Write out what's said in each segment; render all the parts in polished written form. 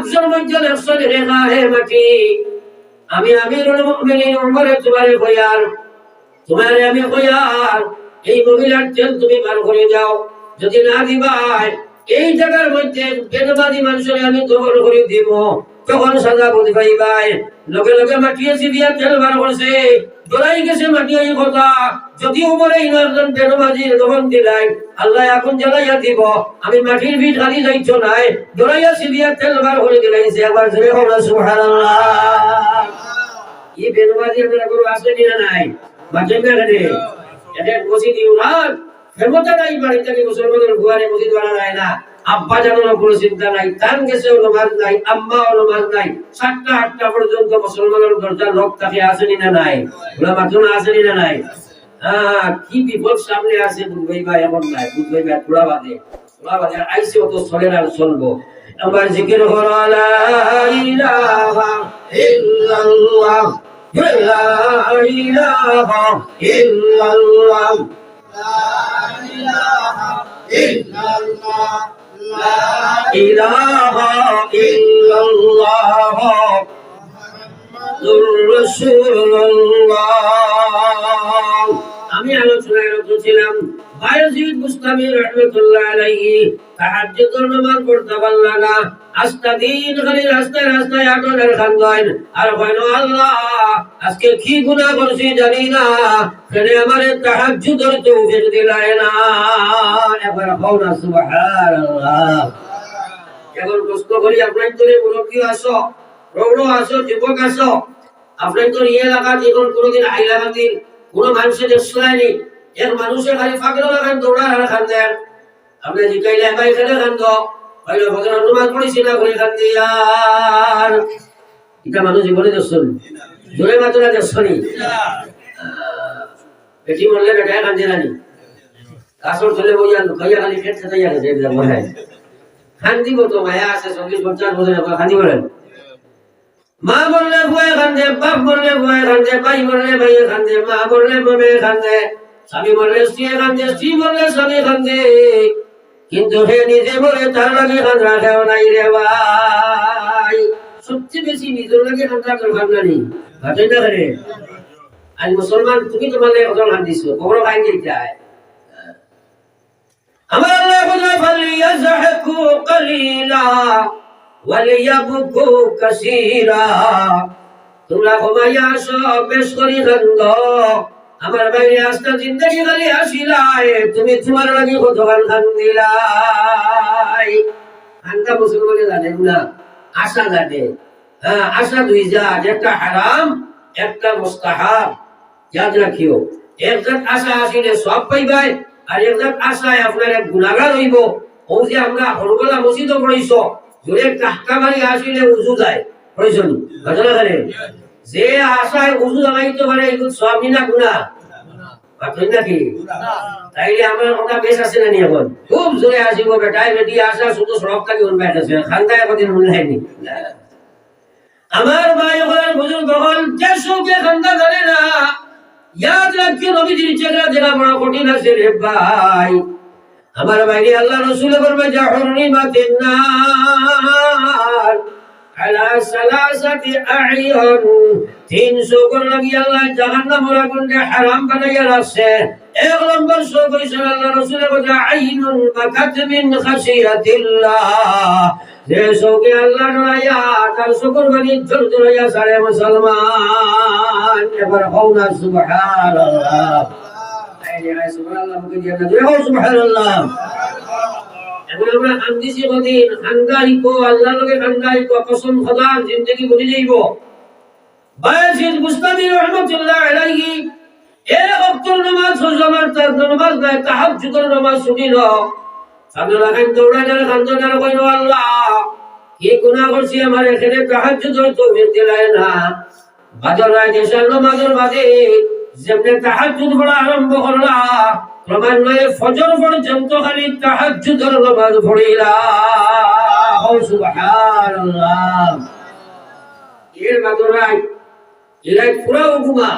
100 মধ্যে 100 রেখা হে মাটি আমি আমিরুল মুমিনিন উমরে তোমারে কইয়ার তোমারে আমি কইয়ার এই মহিলার তেল তুমি বার করে যাও যদি না দিবাই এই জায়গার মধ্যে বেনবাদী মানুষের আমি দখল করে দিব তখন সাজা বুঝ পাইবাই লগে লগে মাটিয়েছি দিয়া তেল বার করছে দৌড়াই গেছে মাটিয়ে কথা যদি উপরে ইনজন বেনবাদীর দখল দিলাই আল্লাহ এখন জ্বালাইয়া দিব আমি মাটির ভিত খালি যাইছো নাই দৌড়াইয়া সিবিয়া তেল বার করে দিলাইছে একবার জোরে বলো সুবহানাল্লাহ এই বেনবাদী আমরা কোনো আছে না নাই মাঝে মেরে এটা বসি দিও না ক্ষমতা নাই বাড়ি থেকে মুসলমানের ঘরে মসজিদ বানা যায় না আব্বা জানার কোনো চিন্তা নাই তান গেছে নামাজ নাই আম্মা নামাজ নাই 7টা 8টা পর্যন্ত মুসলমানের দরজা লক থাকে আসেনি না নাই ওলামা তো আসেনি না নাই কি বিপদ সামনে আছে বুঝবাই ভাই এমন নাই বুঝবাই ভাই পুরা বাদে আইছে অত চলে আর চলবো আমার জিকির করা লা ইলাহা ইল্লাল্লাহ লা ইলাহা ইল্লাল্লাহ لا إله إلا الله محمد رسول الله আমি আলোচনায় রত ছিলাম বায়াজিদ মুস্তামি রাহমাতুল্লাহ আলাইহি তাহাজ্জুদের নামাজ পড়তে পারল না আস্তা দিন খালি রাস্তায় রাস্তায় আটনের খান আর কইলো আল্লাহ আজকে কি গুনাহ করছি জানি না কেন আমারে তাহাজ্জুদের তৌফিক দিলাই না একবার কওনা সুবহানাল্লাহ এখন প্রশ্ন করি আপনার তোরে মুরব্বি আসো প্রৌঢ় আসো যুবক আসো আপনার তোর এই এলাকা যখন কোনোদিন হাইলাকান্দির কোনো মানুষের দেখছলাইনি এক মানুষের খালি ফাঁকড়া লাগান দৌড়ার আর খান দেন আপনি জিকাইলে ভাই খেলে খান তো হইলো বছর অনুমান করেছি না করে খান দিয়ার এটা মানুষ জীবনে দেখছেন জোরে মাত্রা দেখছনি বেটি মরলে বেটায় খান দিলানি কাসর চলে বইয়া লুকাইয়া খালি পেট খেতাইয়া গেছে এটা মনে হয় খান দিব তো মায়া আছে 40-50 বছর খান দিব মা বললে ভয় খান্দে বাপ বললে ভয় খান্দে ভাই বললে ভাই খান্দে মা বললে মমে খান্দে স্বামী বললে স্ত্রী খান্দে স্ত্রী বললে স্বামী খান্দে কিন্তু হে নিজে বলে তার লাগে খান্দা খেও নাই রে ভাই সবচেয়ে বেশি নিজের লাগে খান্দা তোর খান্দা নেই ভাতই না করে আজ মুসলমান তুমি তোমার লাগে কত খান দিছো কবর খাই দিতে আমার আল্লাহ বলে ফালিয়াজহাকু কলিলা ওয়ালিয়াবকু কাসীরা তোমরা ঘুমাইয়া আসো বেশ করি খান্দ আমার বাইরে আস্তা জিন্দেগি খালি আসিলাই তুমি তোমার লাগি কত খান দিলাই খান্দা মুসলমানে জানে না আশা জানে আশা দুই জাত একটা হারাম একটা মুস্তাহাব याद রাখিও এক জাত আশা আসিলে সব পাইবাই আর এক জাত আশায় আপনার এক গুনাহগার হইব ও যে আমরা হরগলা মসজিদ পড়াইছো জোরে টাকা মারি আসিলে উজু যায় পড়াইছনি ঘটনা করে যে আশায় উজু লাগাইতে পারে এগুলো সব না গুনাহ বাতই নাকি তাইলে আমার কথা বেশ আছে না নি এখন খুব জোরে আসিব বেটাই বেটি আশা শুধু সব কাকে উন বাইতেছে খান্দায় কদিন মনে হয়নি আমার ভাই ওখানে বুজুর্গ হল যে সুখে খান্দা ধরে না याद রাখিও নবীজির চেহারা দেখা বড় কঠিন আছে রে ভাই আমার বাইরে আল্লাহ রাসূল ফরমা যা হুরমাতিন নার আলা সালাসাতি আ'য়ুন 300 কোন লাগি আল্লাহ জাহান্নামের আগুনকে হারাম বানাইয়া রাখছে এক নম্বর সো কইছে আল্লাহ রাসূল বলে আইনুন বাকাত মিন খাশিয়াতিল্লাহ যে সোকে আল্লাহ রায়া তার শুকর বানি জলজলাইয়া সারে মুসলমান এবার কওনা সুবহানাল্লাহ আইনে সুবহানাল্লাহ মুকে দিয়া না সুবহানাল্লাহ এখন আমরা হামদিসি কদিন খানদাই কো আল্লাহ লগে খানদাই কো কসম খোদার জিন্দেগি বলি যাইব বায়াজিদ মুস্তামি রাহমাতুল্লাহ আলাইহি এক ওয়াক্তের নামাজ জামাত নামাজ গায় তাহাজ্জুদের নামাজ শুনিল আপনারা খান দৌড়ানোর খানদার কইলো আল্লাহ কি গুনাহ করছি আমার এখানে তাহাজ্জুদের তৌফিক দিলায় না বাদর রাত এশার নামাজের বাদে যেমনে তাহাজ্জুদ পড়া আরম্ভ করলা ক্রমান্বয়ে ফজর পর্যন্ত খালি তাহাজ্জুদের নামাজ পড়িলা সুবহানাল্লাহ এর বাদর রাত এরাই পুরা ঘুমা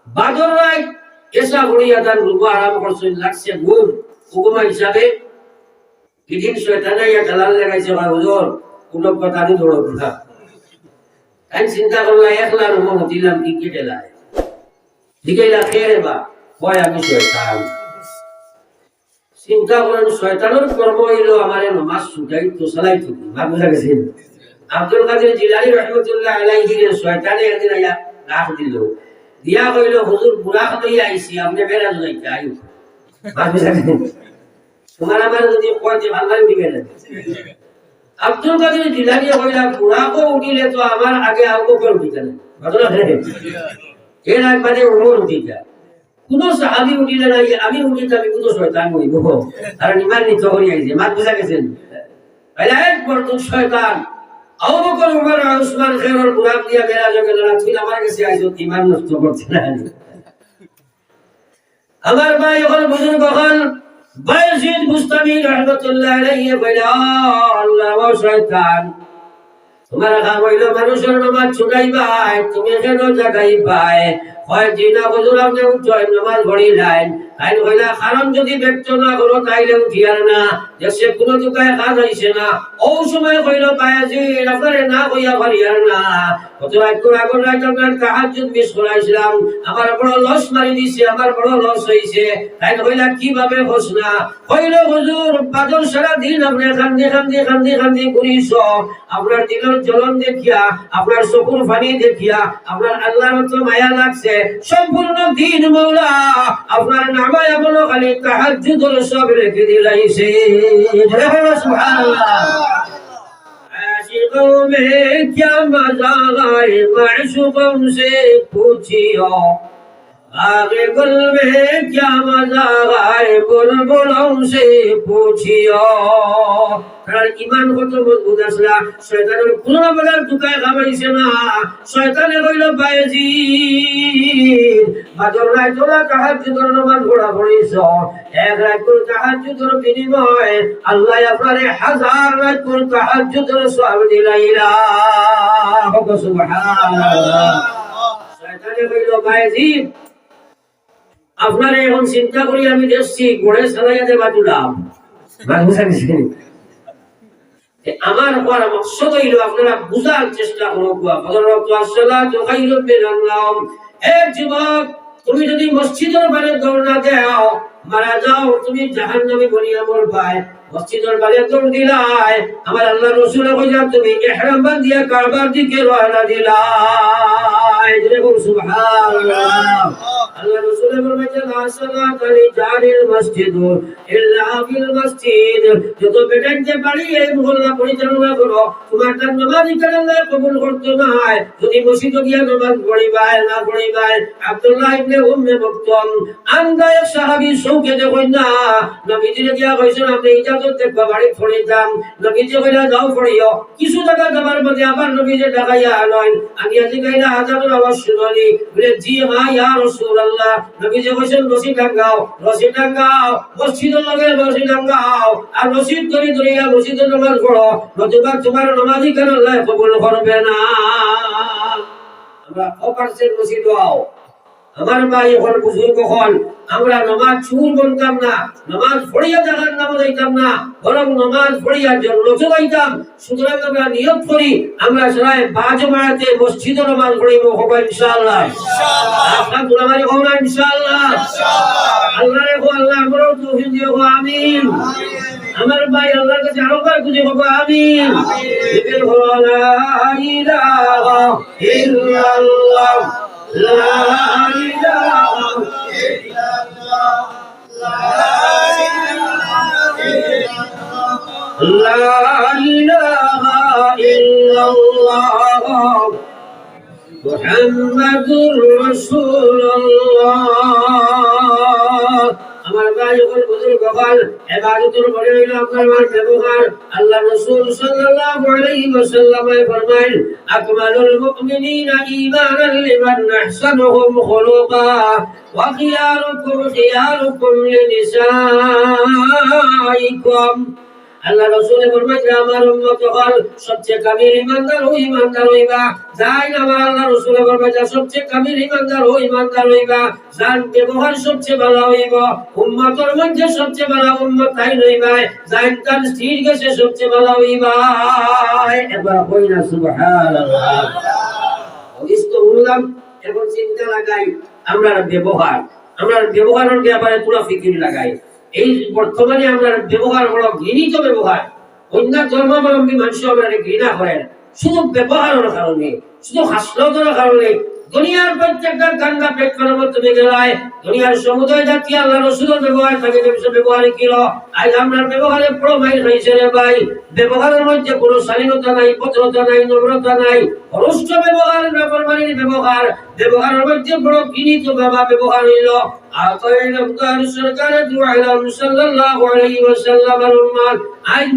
বাদর রাত এসা পড়িয়া তার রুকু আরাম করছে লাগছে ঘুম ঘুমা হিসাবে এদিন শয়তানে ইয়া দালাল লাগাইছে ভাই হুজুর কোনো কথা নেই ধরো না আমি চিন্তা করলাম একলা রুম দিলাম কি কেটে লাই দিকেইলা খেয়ে বা হয় আমি শয়তান চিন্তা করেন শয়তানের কর্ম হইলো আমার নামাজ ছুটাই তো চালাই তুমি মা বুঝা গেছেন আব্দুল কাদের জিলানী রহমতুল্লাহ আলাইহি শয়তানে একদিন আয়া রাখ দিল দিয়া কইল হুজুর বুড়া লইয়া আইছি আপনি বেড়া যাইতে আইও মা বুঝা গেছেন তোমার আমার যদি কইতে ভালো দিবে না আব্দুল কাদের জিলানী কইলা বুড়া কো উঠিলে তো আমার আগে আবু করে উঠিতে না ঘটনা দেখেন এর আগে মানে উমর উঠিতা কোন সাহাবী উঠিলে না আমি উঠিতে আমি কোন শয়তান হইব আর ইমান নিতে করি আইছে মা বুঝা গেছেন আইলা একবার তো শয়তান আবু বকর উমর উসমান খেরর বুড়াক দিয়া বেড়া জগে না তুই আমার কাছে আইছো ইমান নষ্ট করতে না আমার ভাই ওখানে বুজুর্গ হল বায়জিদ বুস্তামি রহমাতুল্লাহ আলাইহি বলে আল্লাহ ও শয়তান তোমার কাম হইলো মানুষের নামাজ ছুটাইবাই তুমি কেন জাগাইবাই হয় জিনা হুজুর আপনি উঠেন নামাজ পড়ি লাইন আইন হইলা কারণ যদি ব্যক্ত না করো তাইলে উঠিয়ার না দেশে কোনো দোকায় কাজ হইছে না ও সময় হইল বায়াজিদ আপনারে না কইয়া পারিয়ার না কত রাত আগর রাত আপনার তাহাজ্জুদ মিস করাইছিলাম আমার বড় লস মারি দিছে আমার বড় লস হইছে তাই হইলা কিভাবে হোস না হইল হুজুর পাগল সারা দিন আপনি খান্দি ঘুরিছ আপনার দিলের জ্বলন দেখিয়া আপনার চকুর পানি দেখিয়া আপনার আল্লাহর তো মায়া লাগছে সম্পূর্ণ দিন মওলা আপনার নামায় বলো খালি তাহাজ্জুদের সব রেখে দিলাইছে সুবহানাল্লাহ आशिकों में क्या मजा आए माशूकों से पूछियो आगे गुल में क्या मजा आए बुलबुलों से पूछियो কারণ ঈমান কত মজবুত আসলা শয়তানের কোন প্রকার দুকায় খাবাইছে না শয়তানে কইল বায়জিদ বাদর রাত তোরা তাহাজ্জুদের নামাজ পড়া পড়িছ এক রাত করে তাহাজ্জুদের বিনিময়ে আল্লাহ আপনারে হাজার রাত করে তাহাজ্জুদের সওয়াব দিলাইলা সুবহানাল্লাহ শয়তানে কইল বায়জিদ আপনারে এখন চিন্তা করি আমি দেখছি ঘোড়ে চালাইয়া দেবা দিলাম বুঝা গেছে আমার পরামর্শ হইল আপনারা বুঝার চেষ্টা করো যুবক তুমি যদি মসজিদের বাইরে দৌড় না দাও মারা যাও তুমি জাহান্নামে বলিয়া মরবাই মসজিদের বাইরে দৌড় দিলাই আমার আল্লাহ রাসূল কইলা তুমি ইহরাম বাঁধিয়া কাবার দিকে রওনা দিলাই সুবহানাল্লাহ আল্লাহ রাসূল ফরমাইছেন লা সালাতা লিজারিল মসজিদ ইল্লা ফিল মসজিদ যত বেটাইতে পারি এই মহল্লা পরিচালনা করো তোমার তার নামাজি করে আল্লাহ কবুল করতে না যদি মসজিদে গিয়া নামাজ পড়িবাই না পড়িবাই আব্দুল্লাহ ইবনে উম্মে মাকতুম আন্দা এক সাহাবী শৌকে দেখুন না নবীজি গিয়া কইছেন আপনি ইজাজত দেখবা বাড়ি পড়িতাম নবীজি কইলা যাও পড়িও কিছু টাকা দেবার মধ্যে আবার নবীজি ডাকাইয়া আনয়ন আমি আজি কইলা আজানের আওয়াজ শুনলি বলে জি হ্যাঁ ইয়া রাসূলুল্লাহ নবীজি কইছেন রশি টাঙ্গাও মসজিদের লগে রশি টাঙ্গাও আর মসজিদ ধরিয়া মসজিদের নামাজ পড়ো নতুবা তোমার নামাজি কেন আল্লাহ কবুল করবে না আমরা অপারসের মসজিদ দাও আমার ভাই হল বুজুর্গ হল আমরা নামাজ চুর বলতাম না নামাজ পড়িয়া জাহান নামে যাইতাম না বরং নামাজ পড়িয়া জান্নাতে যাইতাম সুতরাং আমরা নিয়ত করি আমরা সবাই বাজ মারাতে মসজিদে নামাজ পড়িব হবে ইনশাআল্লাহ আপনারা দুলামারি হবে না ইনশাআল্লাহ আল্লাহ রে আল্লাহ আমরাও তৌফিক দিও আমিন আমার ভাই আল্লাহর কাছে আরো বার খুঁজে পাবো আমিন আমিন লা ইলাহা ইল্লাল্লাহ লা ইলাহা ইল্লাল্লাহ লা ইলাহা ইল্লাল্লাহ মুহাম্মাদুর রাসূলুল্লাহ আমার ভাই যখন বুজুর্গ হল ইবাদতের পরে হইল আপনার ব্যবহার আল্লাহ রাসূল সাল্লাল্লাহু আলাইহি ওয়াসাল্লাম ফরমায়েন আকমালুল মুমিনিনা ঈমানান লিমান আহসানুহুম খুলুকা ওয়া খিয়ারুকুম লিনিসাইকুম আল্লাহ রাসূল ফরমায়েন আমার উম্মত হল সবচেয়ে কামিল ঈমানদার হইবা যাই আমার আল্লাহ রাসূল ফরমায়েন সবচেয়ে কামিল ঈমানদার হইবা জান ব্যবহার সবচেয়ে ভালো হইব উম্মতের মধ্যে সবচেয়ে ভালো উম্মত তাই হইবা জান তার স্থির গেছে সবচেয়ে ভালো হইবা একবার কই না সুবহানাল্লাহ। হাদিস তো বললাম, এখন চিন্তা লাগাই আমরা ব্যবহারের ব্যাপারে পুরো ফিকির লাগাই। এই বর্তমানে আমরা ব্যবহার বড় ঘৃণিত ব্যবহার। অন্য ধর্মাবলম্বী মানুষ আমরা ঘৃণা করেন শুধু ব্যবহারের কারণে, শুধু হাসলতের কারণে। দুনিয়ার প্রত্যেকটা গাঙ্গা প্লেটফর্মের মধ্যে গেলায় দুনিয়ার সমুদায় জাতি আল্লাহ রসুলের ব্যবহার থাকে ব্যবহার কিল। আজ আমরা ব্যবহারে পুরো মাইল হয়েছে রে ভাই। ব্যবহারের মধ্যে কোনো শালীনতা নাই, ভদ্রতা নাই, নম্রতা নাই, অরুষ্ট ব্যবহার, ব্যাপারবাণীর ব্যবহার, ব্যবহারের মধ্যে বড় বিনীত বাবা ব্যবহার হইল। আজ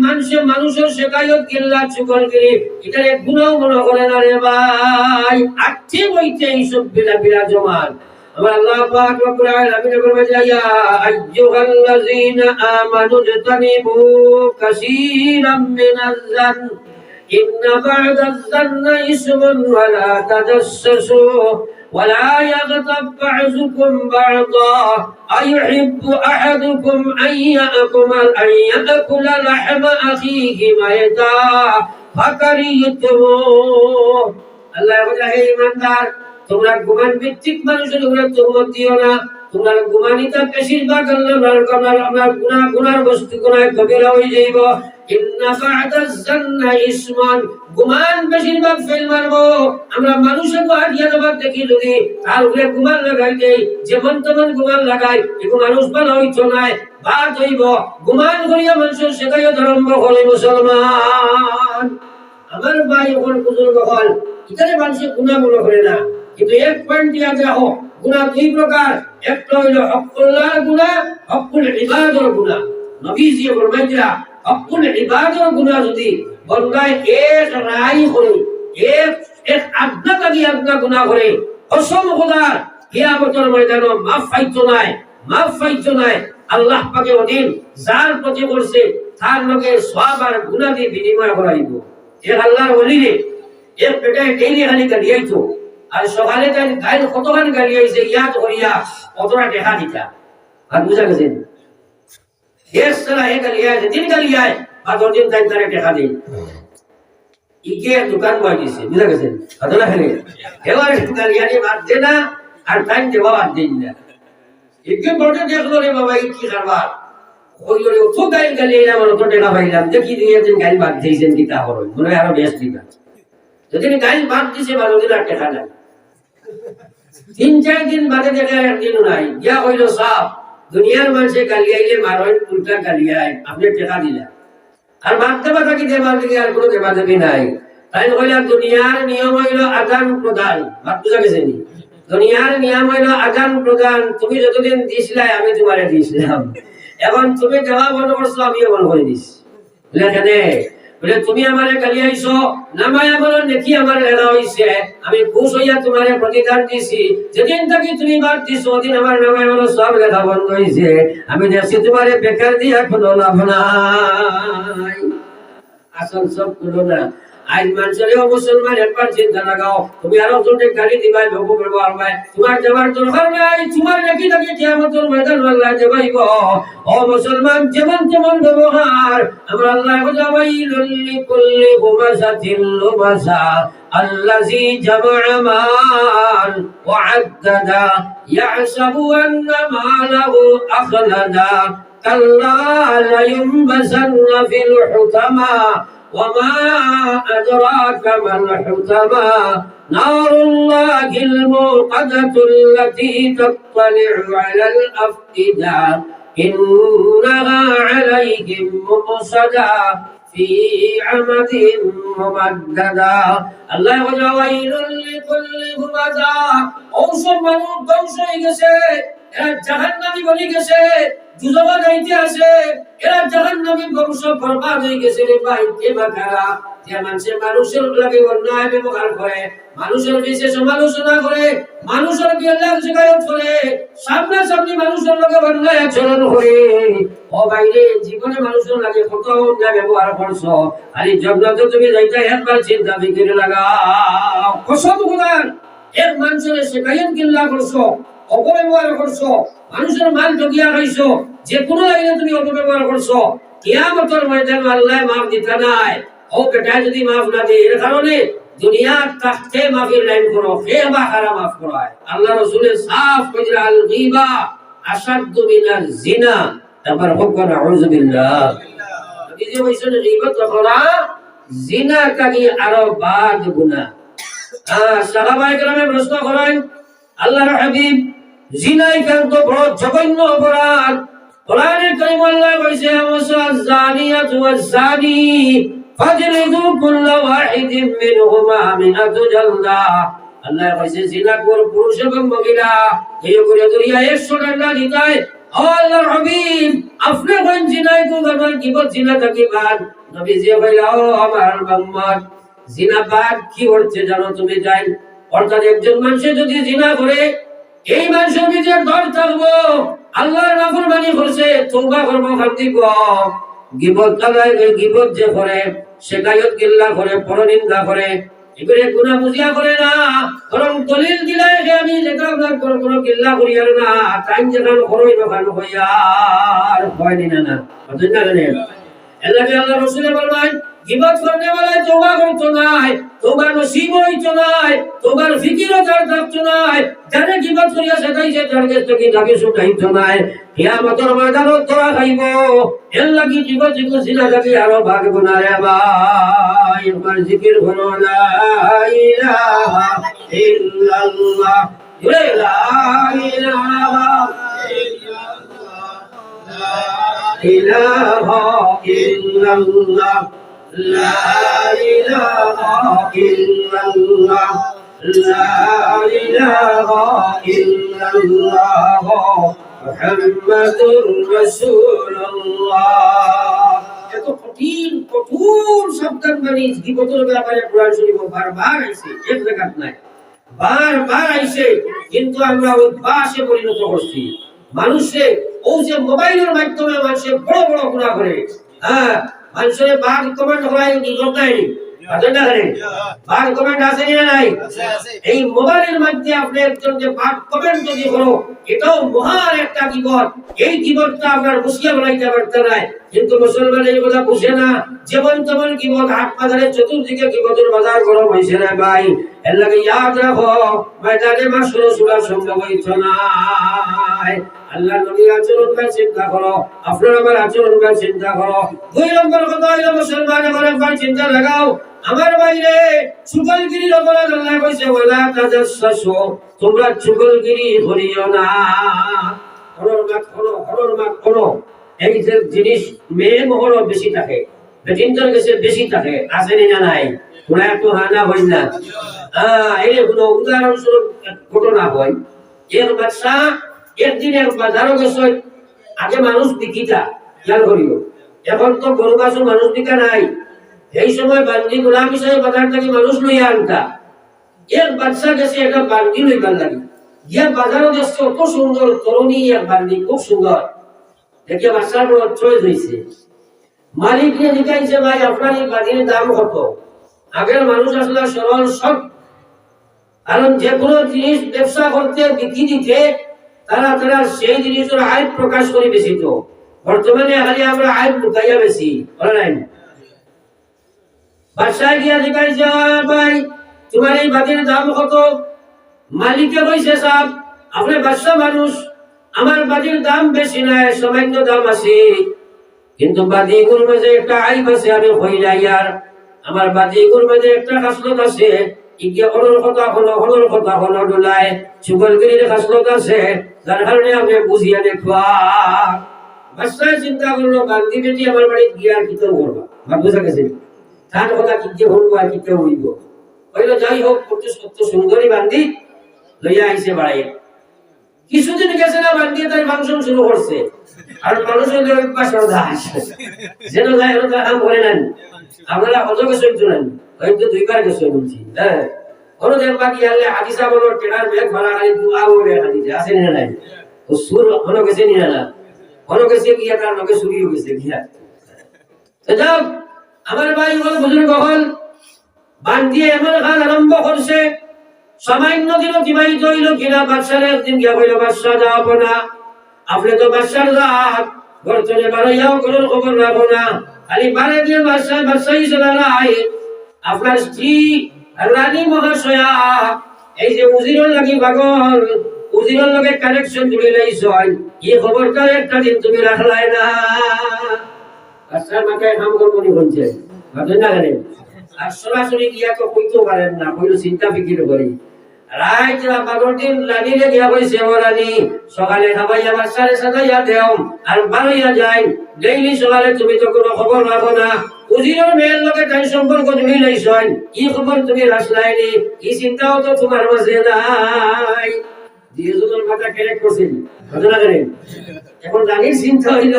মানুষের শেখায়ত গিল্লা চুকলগিরি এটারে গুনাহ মনে করে না রে ভাই। আচ্ছা বইতে এইসব বিরাজমান। আমার আল্লাহ পাক রব্বুল আলামিন ফরমায় ইয়া আইয়ুহাল্লাযীনা আমানু জতানিবু কাসীরাম মিনাজ জান ইন্না বা'দাজ জান্নি ইসমুন ওয়া লা তাজাসসু ওয়া লা ইয়াগতাব বা'যুকুম বা'দা আইয়ুহিব্বু আহাদুকুম আইয়াকুলা লাহমা আখিহি মাইতা ফাকারিতুমু। আল্লাহ বলে হে ঈমানদার, তোমরা গুমান ভিত্তিক মানুষের উপরে তহমত দিও না। তোমরা গুমানিতা বেশিরভাগ আমরা গুনার বস্তু গুনায় কবিরা হয়ে যাইব। ইন্না বা'দাজ জান্না ইসমান, গুমান বেশিরভাগ ফেল মারবো। আমরা মানুষের হারিয়ে দেবার দেখি যদি তার উপরে গুমান লাগাই দেই, যেমন তেমন গুমান লাগাই, এগুলো মানুষ ভালো হইতো নাই, বাদ হইব। গুমান করিয়া মানুষের শেখাইও ধর্ম করে মুসলমান। আমার ভাই ওখান বুজুর্গ হল এখানে মানুষের গুনাহ মনে করে না, কিন্তু এক পয়েন্ট দিয়া যাও গুনাহ দুই প্রকার। একটা হইল হকুল্লাহর গুনাহ, হকুল ইবাদর গুনাহ। নবীজি ফরমাইছিলা হকুল ইবাদর গুনাহ যদি বন্দায় এক রাই করে, এক আজ্ঞা লাগি আজ্ঞা গুনাহ করে, কসম খোদার কিয়ামতের ময়দানে মাফ পাইতো নাই। আল্লাহ পাকে ওদিন যার প্রতি করছে তার লগে সওয়াব আর গুনাহ দিয়ে বিনিময় করাইব। এক আল্লাহর ওলি রে এক বেটা ডেইলি খালি গালিয়াইতো, আর সকালে তাই গায়ের কতখানি গালিয়াইছে ইয়াদ করিয়া কতটা দেখা দিতা। আর বুঝা গেছেন এক সালা এক গালিয়াইছে, দিন গালিয়ায় আর দিন তাই তারে দেখা দেই ইকে দোকান বয় দিছে। বুঝা গেছেন কতটা খালি এবার গালিয়ানি বাদ দে না আর টাইম দেওয়া বাদ দেই না। ইকে বড় দেখলো রে বাবা এই কি কারবার ওইরে তো গাইল গালিয়া আমার তো দেখা পাইলাম, দেখি দুই একদিন গাইল বাদ দিয়েছেন কি তা হলো মনে হয় আরো বেশ ঠিক আছে। যদি গাইল বাদ দিছে 12 দিন আর টাকা নাই, 3-4 দিন বাদে দেখা একদিন নাই ইয়া হইল সব দুনিয়ার মানুষে গালিয়াইলে মারণ উল্টা গালিয়ায় আপনি টাকা দিলা আর বাদ দেবা থাকি দেবার দিকে আর কোনো দেবা দেবী নাই। তাই হইলা দুনিয়ার নিয়ম হইল আদান প্রদান। বাদ বুঝা গেছে নি? দুনিয়ার নিয়ম হইল আদান প্রদান। তুমি যতদিন দিছিলাই আমি তোমারে দিছিলাম, এখন তুমি দেওয়া বন্ধ করছো আমিও বন্ধ করে দিছি। লেখে বলে তুমি আমারে গালিয়াইছো, নামায় আমার নেকি আমার লেখা হইছে, আমি খুশ হইয়া তোমারে প্রতিদান দিছি। যেদিন থেকে তুমি বাদ দিছো ওদিন আমার নামায় আমার সব লেখা বন্ধ হইছে। আমি দেখছি তোমারে বেকার দিয়া কোনো লাভ নাই। আসল সব কোনো না। আজ মানুষের মুসলমান একবার চিন্তা লাগাও, তুমি আরো জনকে গালি দিবাই ভোগ ব্যবহার পায়, তোমার দেবার দরকার নাই। তোমার নাকি নাকি কিয়ামতের ময়দান আল্লাহ দেবাইব। ও মুসলমান যেমন তেমন ব্যবহার আমরা আল্লাহ ওয়াইলুল লিকুল্লি হুমাযাতিল লুমাযা আল্লাযী জামা'a মাল ওয়া আদ্দাদা ইয়াহসাবু আন্না মালাহু আখলাদা কাল্লা লা ইউনবাযান্না ফিল হুতামা وما أدراك ما الحطمة نار الله الموقدة التي تطلع على الأفئدة إنها عليهم مؤصدة في عمد ممددة الله ويل لكل همزة أوسم من ধ্বংস হয়ে গেছে, এরা জাহান্নামী বনে গেছে, দুজবা গাইতে আছে, এরা জাহান্নামী বংশ বরবাদ হয়ে গেছে রে ভাই। কে বাকারা যে মানুষের লাগে অন্যায় ব্যবহার করে, মানুষের বিশেষ সমালোচনা করে, মানুষের গেলার শিকায়ত করে, সামনাসামনি মানুষের লগে অন্যায় আচরণ করে। ও বাইরে জীবনে মানুষের লাগে কত অন্যায় ব্যবহার করছো, আর এই জগতে তুমি যাইতে একবার চিন্তা বিক্রি লাগাও। কসম খোদার এক মানুষের শিকায়ত গিল্লা করছো, অপব্যবহার করছো, মানুষের মাল জগিয়া খাইছো, যে কোনো লাইনে তুমি অপব্যবহার করছো, কিয়ামতের ময়দানে আল্লাহ মাফ দিতে নাই। ও বেটা যদি মাফ না দেয় এর কারণে দুনিয়ার তাখতে মাফির লাইন করো হে বাখারা মাফ করায় আল্লাহ রাসূলের সাফ কইরা আল গীবা আশাদ্দু মিনাল জিনা তারপর হুকুম আউযু বিল্লাহ নবী যে বলেছেন গীবত করা জিনা কাকি আরো বাদ গুনাহ সাহাবায়ে কেরামে প্রশ্ন করেন আল্লাহর হাবিব জিনাই কেন তো বড় জঘন্য অপরাধ কোরআনে কারীম আল্লাহ বলেছে ওয়াসাজ জানিয়াতু ওয়াজ জানি ফাজলিদু কুল্লা ওয়াহিদিন মিনহুমা মিনাতু জালদা আল্লাহ বলেছে জিনা কর পুরুষ এবং মহিলা এই করে দরিয়া 100 ডান্ডা দিতায় ও আল্লাহর হাবিব আপনি কোন জিনাই কো গরবার গীবত জিনা থাকি বাদ নবী জি কইলা ও আমার উম্মত জিনা বাদ কি হচ্ছে জানো তুমি জান অর্থাৎ একজন মানুষ যদি জিনা করে এই মানুষের ভিতরে ডর থাকবো আল্লাহর নাফরমানি করছে তওবা করব খাতিব গীবত আদায় গীবত যে করে শিকায়ত গিল্লা করে পরনিন্দা করে এবারে গুনাহ বুঝিয়া করে না বরং দলিল দিলাই যে আমি যেটা আপনার কোনো গিল্লা করি আর না টাইম যেখানে করই না ভালো হইয়া আর ভয় নিনা না বুঝলেন না জানেন এলাকে আল্লাহ রাসূল বলেন গীবত করনে वाला তওবা করতে নাই তওবা নসিব হইতো নাই তওবার ফিকিরও তার থাকতো নাই জানে গীবত করিয়া সেটাই যে তার কাছ থেকে দাবি শুকাইতো নাই কিয়ামতের ময়দানে তোরা খাইব এর লাগি গীবত জিনা দাবি আরো ভাগব না রে ভাই একবার জিকির করো লা ইলাহা ইল্লাল্লাহ লা ইলাহা ইলাহা ইল্লাল্লাহ লা ইলাহা ইল্লাল্লাহ লা ইলাহা ইল্লাল্লাহ মুহাম্মাদুর রাসূলুল্লাহ এত কঠোর শব্দের মানে গীবতের ব্যাপারে কোরআন শরীফ বারবার আইছে এক জায়গা নাই বারবার আইছে কিন্তু আমরা অভ্যাসে পরিণত করছি মানুষে ও যে মোবাইলের মাধ্যমে মানুষে বড় বড় গুনাহ করে মানুষের বাদ কমেন্ট হয় গীবত নাই আদনা করে বাদ কমেন্ট আছে না নাই এই মোবাইলের মাধ্যমে আপনি একজন যে বাদ কমেন্ট যদি করো এটাও মহান একটা গীবত এই গীবতটা আপনার বুঝিয়ে বলাইতে পারতে নাই কিন্তু মুসলমান এই কথা বুঝে না যেমন তেমন গীবত হাত বাজারে চতুর্দিকে গীবতের বাজার গরম হইছে না ভাই এর লাগে ইয়াদ রাখো ময়দানে মাসুর সুরা সম্ভব হইতো না আল্লাহ নবীর আচরণটা চিন্তা করো আপনার আমার আচরণটা চিন্তা করো দুই নম্বর কথা হলো মুসলমান একবার চিন্তা লাগাও আমার বাইরে চুগলগিরির অপরাধ আল্লাহ কইছে ওয়ালা তাজাসসু তোমরা চুগলগিরি করিও না হরর এই যে জিনিস মেয়ে মহরও বেশি থাকে বেটিনটার কাছে বেশি থাকে আছে না নাই কোনা একটু হানা হয় না এই কোনো উদাহরণস্বরূপ ঘটনা হয় এর বাদশা একদিন এক বাজারও গেছে আগে মানুষ বিকিতা খেয়াল করিও এখন তো গরু গাছও মানুষ বিকা নাই এই সময় বান্দি গোলাম হিসেবে বাজার থেকে মানুষ লইয়া আনতা এক বাদশা গেছে একটা বান্দি লইবার লাগি গিয়া বাজারও গেছে অত সুন্দর তরুণী এক বান্দি খুব সুন্দর দেখে বাদশার বড় চয়েস হয়েছে মালিককে জিজ্ঞাসা ভাই আপনার এই বান্দির দাম কত আগের মানুষ আসলে সরল সব কারণ যে কোনো জিনিস ব্যবসা করতে বিক্রি দিতে তারা সেই জিনিসের আয় প্রকাশ করে বেশি তো বর্তমানে খালি আমরা আয় লুকাইয়া বেশি বলেন বাদশাহ গিয়া জিজ্ঞাসা ভাই তোমার এই বাতির দাম কত মালিককে কইছে সাহেব আপনি বাদশাহ মানুষ আমার বাতির দাম বেশি নাই সামান্য দাম আছে কিন্তু বাতিগুর মাঝে একটা আইব আছে আমি কইলাই আর আমার বাতিগুর মাঝে একটা খাসলত আছে ইকে হলর কথা হলো ডুলায় চুগলগিরির খাসলত আছে যার কারণে আমি বুঝিয়া দেখবা বাদশাহ চিন্তা করলো বান্দি বেটি আমার বাড়ি গিয়া কি তো করবা বা বুঝা গেছে তার কথা কিতে হইব আর কিতে হইব কইলো যাই হোক কত সত্য সুন্দরী বান্দি লইয়া আইছে বাড়ি কিছুদিন গেছে না বান্দি তার ফাংশন শুরু করছে আর মানুষের লোক পাশে দাস যেন যায় ওটা কাম করে নেন আপনারা কত কিছু জানেন হয়তো দুইবার গেছে বলছি হ্যাঁ কোনো দেব বাকি আলে হাদিসা বলো টেড়ার ব্যাগ ভাড়া খালি দুয়া ওরে হাদিসা আছে না নাই ও সুর কোনো গেছে নি না কোনো গেছে গিয়া তার লগে সুরিও গেছে গিয়া তো যাও আমার ভাই বল বুজুর্গ হল বান্দি এমন কাজ আরম্ভ করছে সামান্য দিন অতিবাহিত হইল কিনা বাদশার একদিন গিয়া কইল বাদশাহ যাও না আপনি তো বাদশার জাত বর্তমানে বাড়াইয়াও কোনো খবর রাখো না খালি বারে দিয়ে বাদশাহী চলালাই আপনার স্ত্রী রানী মহাশয়া এই যে উজিরের লাগি পাগল উজিরের লগে কানেকশন জুড়ে লাইছয় এই খবরটা একটা দিন তুমি রাখলাই না বাদশার মাথায় কাম করবো নি বলছে ভাবেন না কেন আর সরাসরি গিয়া তো কইতেও পারেন না কইলো চিন্তা ফিকির করি রাত বারোর দিন রানীরে গিয়া কইছে ও রানী সকালে খাবাইয়া বাচ্চারে সাজাইয়া দেও আর বারোইয়া যায় ডেইলি সকালে তুমি তো কোনো খবর রাখো না উজিরের মেয়ের লগে তাই সম্পর্ক তুমি লাইছয় কি খবর তুমি রাখলাইনি কি চিন্তাও তো তোমার মাঝে নাই দিয়েজনের কথা কেরেক্ট করছেন ঘটনা করেন এখন রানীর চিন্তা হইল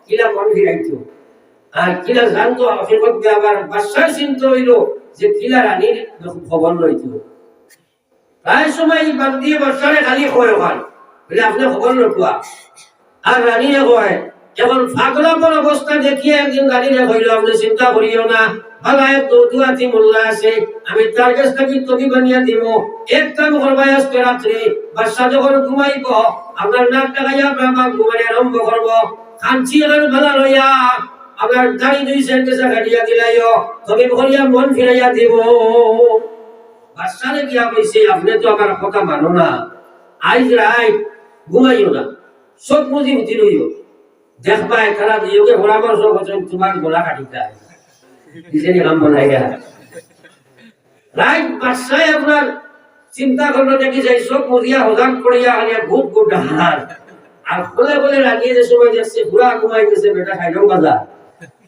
কিলা মন ফিরাইতো আর কিলা জানতো আফিকত আবার বাদশার চিন্তা হইল যে কিলা রানীর খবর লইতো প্রায় সময় বান্দি বাদশারে খালি কয় ওখান বলে আপনি খবর লটুয়া আর রানীরে কয় এখন ফাগলাপন অবস্থা দেখিয়ে একদিন রানীরে কইল আপনি চিন্তা করিও না ভালায় তো দুয়াতি মোল্লা আছে আমি তার কাছ থেকে তবি বানিয়ে দিব এক কাম করবাই আজকে রাত্রে বাদশা যখন ঘুমাইব আপনার নাক টাকাইয়া আপনার ঘুমানে আরম্ভ করবো কাঞ্চি এখন ভালা লইয়া আপনার দাড়ি দুই সেন্টে কাটিয়া দিলাইও তবে ভরিয়া মন ফিরাইয়া দিব বাদশারে গিয়া কইছে আপনি তো আমার কথা মানো না আইজ রাত ঘুমাইও না সব বুঝি উঠি লইও দেখবা তারা দিওকে পরামর্শ করছেন তোমার গলা কাটিতা কিসেনি কাম বনাইয়া রাত বাদশায় আপনার চিন্তা করলো দেখি যাই সব মরিয়া হজান করিয়া আনিয়া ভূত গোডার আর বলে বলে রাখিয়ে যে সময় যাচ্ছে পুরা ঘুমাই গেছে বেটা খাইলেও বাজার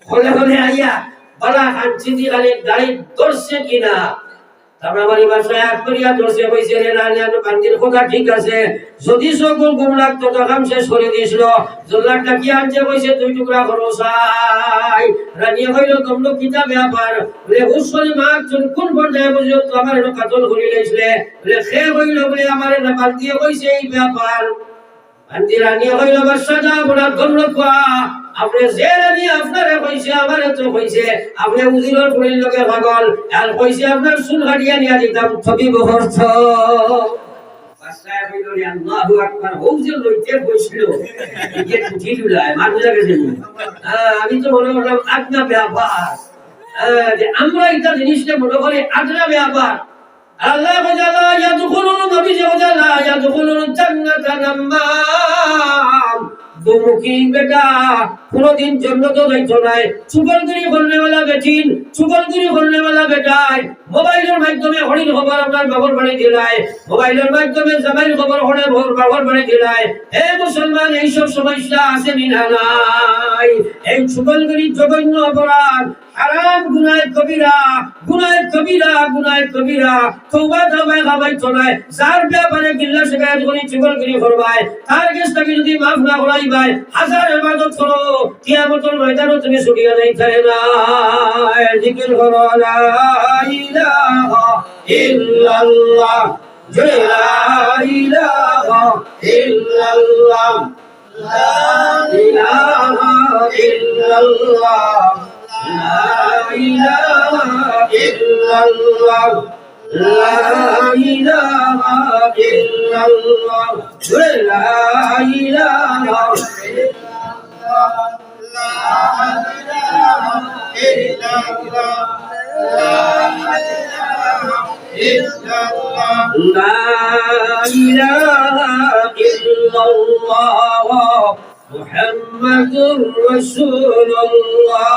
বলে বলে আইয়া বলা খাচ্ছি দিয়ে খালি গাড়ি ধরছে কিনা তারপর আমার বাসায় এক করিয়া ধরছে কইছে রে রানী আর বান্দির কথা ঠিক আছে যদি সকল ঘুম লাগতো তো কাম শেষ করে দিয়েছিল জল্লাদটা কি আনছে কইছে দুই টুকরা করো চাই রানী কইল তোমরা কিতা ব্যাপার বলে হুসরি মা কোন পর্যায়ে বুঝলো তো আমার এটা কাতল করে লাইছিলে বলে খে কইল বলে আমার এটা বান্দিয়ে কইছে এই ব্যাপার বান্দি রানী কইল বাদশা যা বড় ধন্যবাদ আপনি যে রানী আপনারে কইছে আমারে তো কইছে আপনি উজিরের পুরির লগে পাগল আর কইছে আপনার চুল কাটিয়া নিয়া দিতাম ছবি বহরছ বাদশা কইল রে আল্লাহু আকবার হুজুর লইতে কইছিল যে কুঠি লুলায় মাগুলা গেছে আমি তো মনে করলাম আদনা ব্যাপার যে আমরা এটা জিনিসটা মনে করি আদনা ব্যাপার আল্লাহ বজালা ইয়াদখুলুন নবী বজালা ইয়াদখুলুন জান্নাতা নাম্মাম দুমুখী বেটা কোনদিন জান্নাতে যাইতো না চুগলগিরি করনে वाला বেটিন চুগলগিরি করনে वाला বেটাই মোবাইলের মাধ্যমে হরির খবর আপনার বাবার বাড়ি দিলায় মোবাইলের মাধ্যমে জামাইর খবর হরে ভোর বাবার বাড়ি দিলায় হে মুসলমান এই সব সমস্যা আছে না নাই এই চুগলগিরি জঘন্য অপরাধ হারাম গুনাহ কবিরা গুনাহ কবিরা গুনাহ কবিরা তওবা তওবা গাবাই চলায় যার ব্যাপারে গিল্লা শিকায়ত করি চুগলগিরি করবায় তার কাছ থেকে যদি মাফ না করাই ভাই হাজার ইবাদত করো কিয়ামতের ময়দানে তুমি ছুটিয়া যাইতে না জিকির করো লা ইলাহা ইল্লাল্লাহ লা ইলাহা ইল্লাল্লাহ লা ইলাহা ইল্লাল্লাহ লা ইলাহা ইল্লাল্লাহ লা ইলাহা ইল্লাল্লাহ লা ইলাহা ইল্লাল্লাহ লা ইলাহা ইল্লাল্লাহ লা ইলাহা ইল্লাল্লাহ লা ইলাহা ইল্লাল্লাহ মুহাম্মাদুর রাসূলুল্লাহ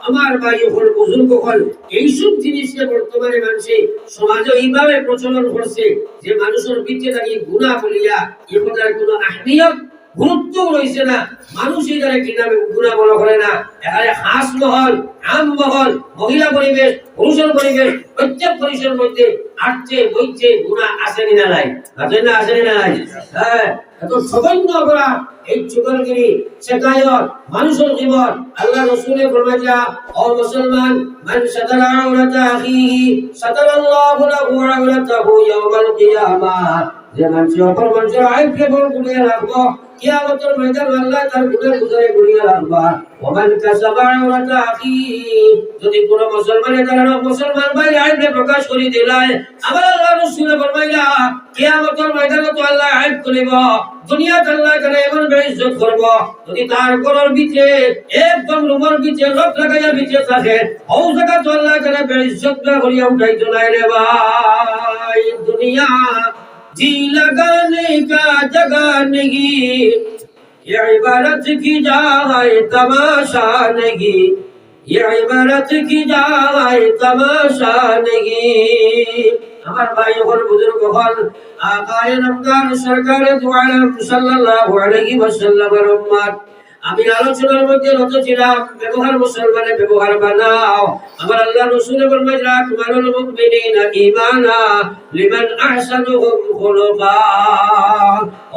আমার ভাই হল বুজুর্গ হল এইসব জিনিসকে বর্তমানে মানুষে সমাজে এইভাবে প্রচলন করছে যে মানুষের পিঠে দাঁড়িয়ে গুনাহ বলিয়া এটার কোনো আহমিয়ত গুরুত্ব রয়েছে না মানুষ এটারে কি নামে গুনাহ বলা করে না এখানে খাস মহল আম মহল মহিলা পরিবেশ পুরুষের পরিবেশ প্রত্যেক পরিসরের মধ্যে আটছে বইছে গুনাহ আছে না নাই আছে না নাই হ্যাঁ এত সবন্য অপরাধ এই চুগলগিরি শেখায়ত মানুষের জীবন আল্লাহ রাসূলের ফরমায়া ও মুসলমান মান সাতারা আওরাতা আখিহি সাতারাল্লাহু লাহু আওরাতাহু ইয়াওমাল কিয়ামাহ যে মানুষ অপর মানুষের আইবকে বড় করে রাখবো কিয়ামতের ময়দানে আল্লাহ তার গুনাহ গুজারে গুনিয়ে রাখবা ওমান কাসাবা আওরাতা আখি যদি কোন মুসলমানের দ্বারা মুসলমান ভাই আইবে প্রকাশ করে দিলায় আবার আল্লাহ রাসূল ফরমাইলা কিয়ামতের ময়দানে তো আল্লাহ আইব করিব দুনিয়াতে আল্লাহ তাআলা এমন বেইজ্জত করব যদি তার গলার ভিতরে একদম রুমার ভিতরে রক লাগাইয়া ভিতরে থাকে ও জায়গা তো আল্লাহ তাআলা বেইজ্জত না করিয়া উঠাইতো না রে ভাই দুনিয়া जी लगाने का जगह नहीं ये इबारत की जाए तमाशा नहीं ये इबारत की जाए तमाशा नहीं हमारे भाई और बुजुर्ग हल आकाए नमदार सरकार दो आलम सल्लल्लाहु अलैहि वसल्लम उम्मत আমি আলোচনার মধ্যে রত ছিলাম ব্যবহার মুসলমানের ব্যবহার বানাও আমার আল্লাহ রাসূল ফরমায় রাকমানুল মুমিনিনা ঈমানা লিমান আহসানুহুম খুলুকা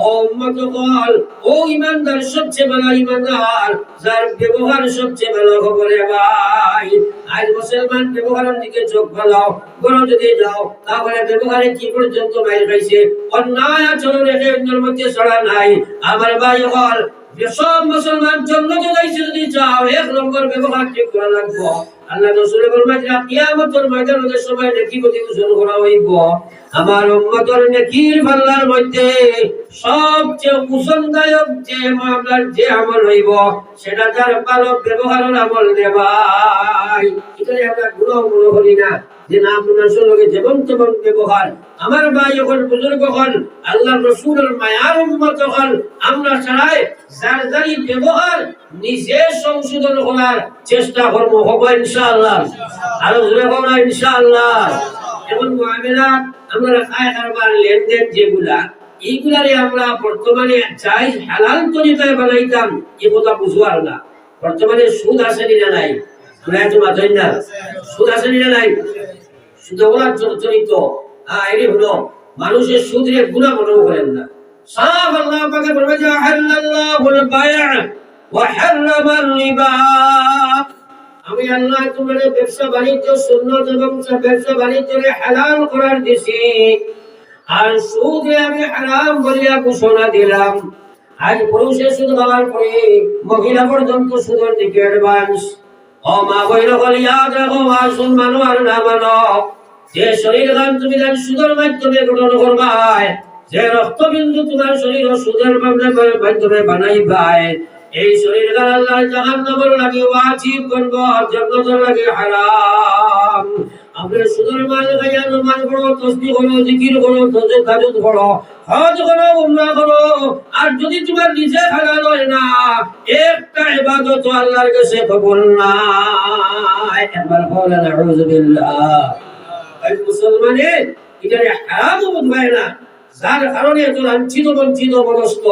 ও উম্মত বল ও ঈমানদার সবচেয়ে ভালো ঈমানদার যার ব্যবহার সবচেয়ে ভালো হবে ভাই আজ মুসলমান ব্যবহারের দিকে চোখ ফেলাও বড় যদি যাও তাহলে ব্যবহারে কি পর্যন্ত মাইর খাইছে অন্যায় আচরণ রেখে অন্যের মধ্যে ছড়া নাই আমার ভাই বল সব মুসলমান জান্নাতে যাইতে যদি চাও এক নম্বর ব্যবহার ঠিক করা লাগবে আল্লাহ রাসূল ফরমায় কিয়ামতের ময়দানে সময় নেকি প্রতিঘোষণা করা হইব আমার উম্মতের নেকির পাল্লার মধ্যে সবচেয়ে পছন্দদায়ক যে মামলার যে আমল হইব সেটা তার ভালো ব্যবহারের আমল রে ভাই এখানে আমরা গুনাহ মনে করি না যে না আপনার সঙ্গে জীবন তেমন ব্যবহার আমার ভাই যখন বুজুর্গ হন আল্লাহ রাসূলের মায়ার উম্মত হন আমরা ছাড়াই যার যারই ব্যবহার নিজে সংশোধন করার চেষ্টা করব হবে ইনশাআল্লাহ আর জোরে বলা ইনশাআল্লাহ এমন মুআমিলাত আমরা খায় কারবার লেনদেন যেগুলা এইগুলারে আমরা বর্তমানে চাই হালাল তরিকায় বানাইতাম এই কথা বুঝবার না বর্তমানে সুদ আছে না নাই আমরা তো মাথায় না সুদ আছে না নাই সুদ বলার চরিত্র এরই হলো মানুষের সুদের গুনাহ মনে করেন না সাফ আল্লাহ পাকে বলবে যে আল্লাহুল বায়আ ওয়া হারামার রিবা আমি আল্লাহ তোমাদের ব্যবসা বাণিজ্য সুন্নাত এবং ব্যবসা বাণিজ্যকে হালাল করার দিছি আর সুদে আমি হারাম বলিয়া ঘোষণা দিলাম আজ পুরুষের সুদ খাওয়ার পরে মহিলা পর্যন্ত সুদের দিকে অ্যাডভান্স ও মা বইল বলি ইয়াদ রাখো আসুন মানো আর না মানো যে শরীর গান তুমি তার সুদের মাধ্যমে গঠন করবাই যে রক্তবিন্দু তোমার শরীর সুদের মাধ্যমে বানাইবাই এই শরীর গান আল্লাহ জাহান্নামের লাগি ওয়াজিব করব জান্নাতের লাগি হারাম আপনি সুদের মাল খাইয়া নামাজ পড়ো তাসবিহ করো জিকির করো তাহাজ্জুদ করো হজ করো উমরা করো আর যদি তোমার নিজে হালাল হয় না একটা ইবাদত আল্লাহর কাছে কবুল না একবার বলেন আউযু বিল্লাহ এই মুসলমানে এটা হারাম বুঝায় না যার কারণে তো লাঞ্ছিত বঞ্চিত মনস্ক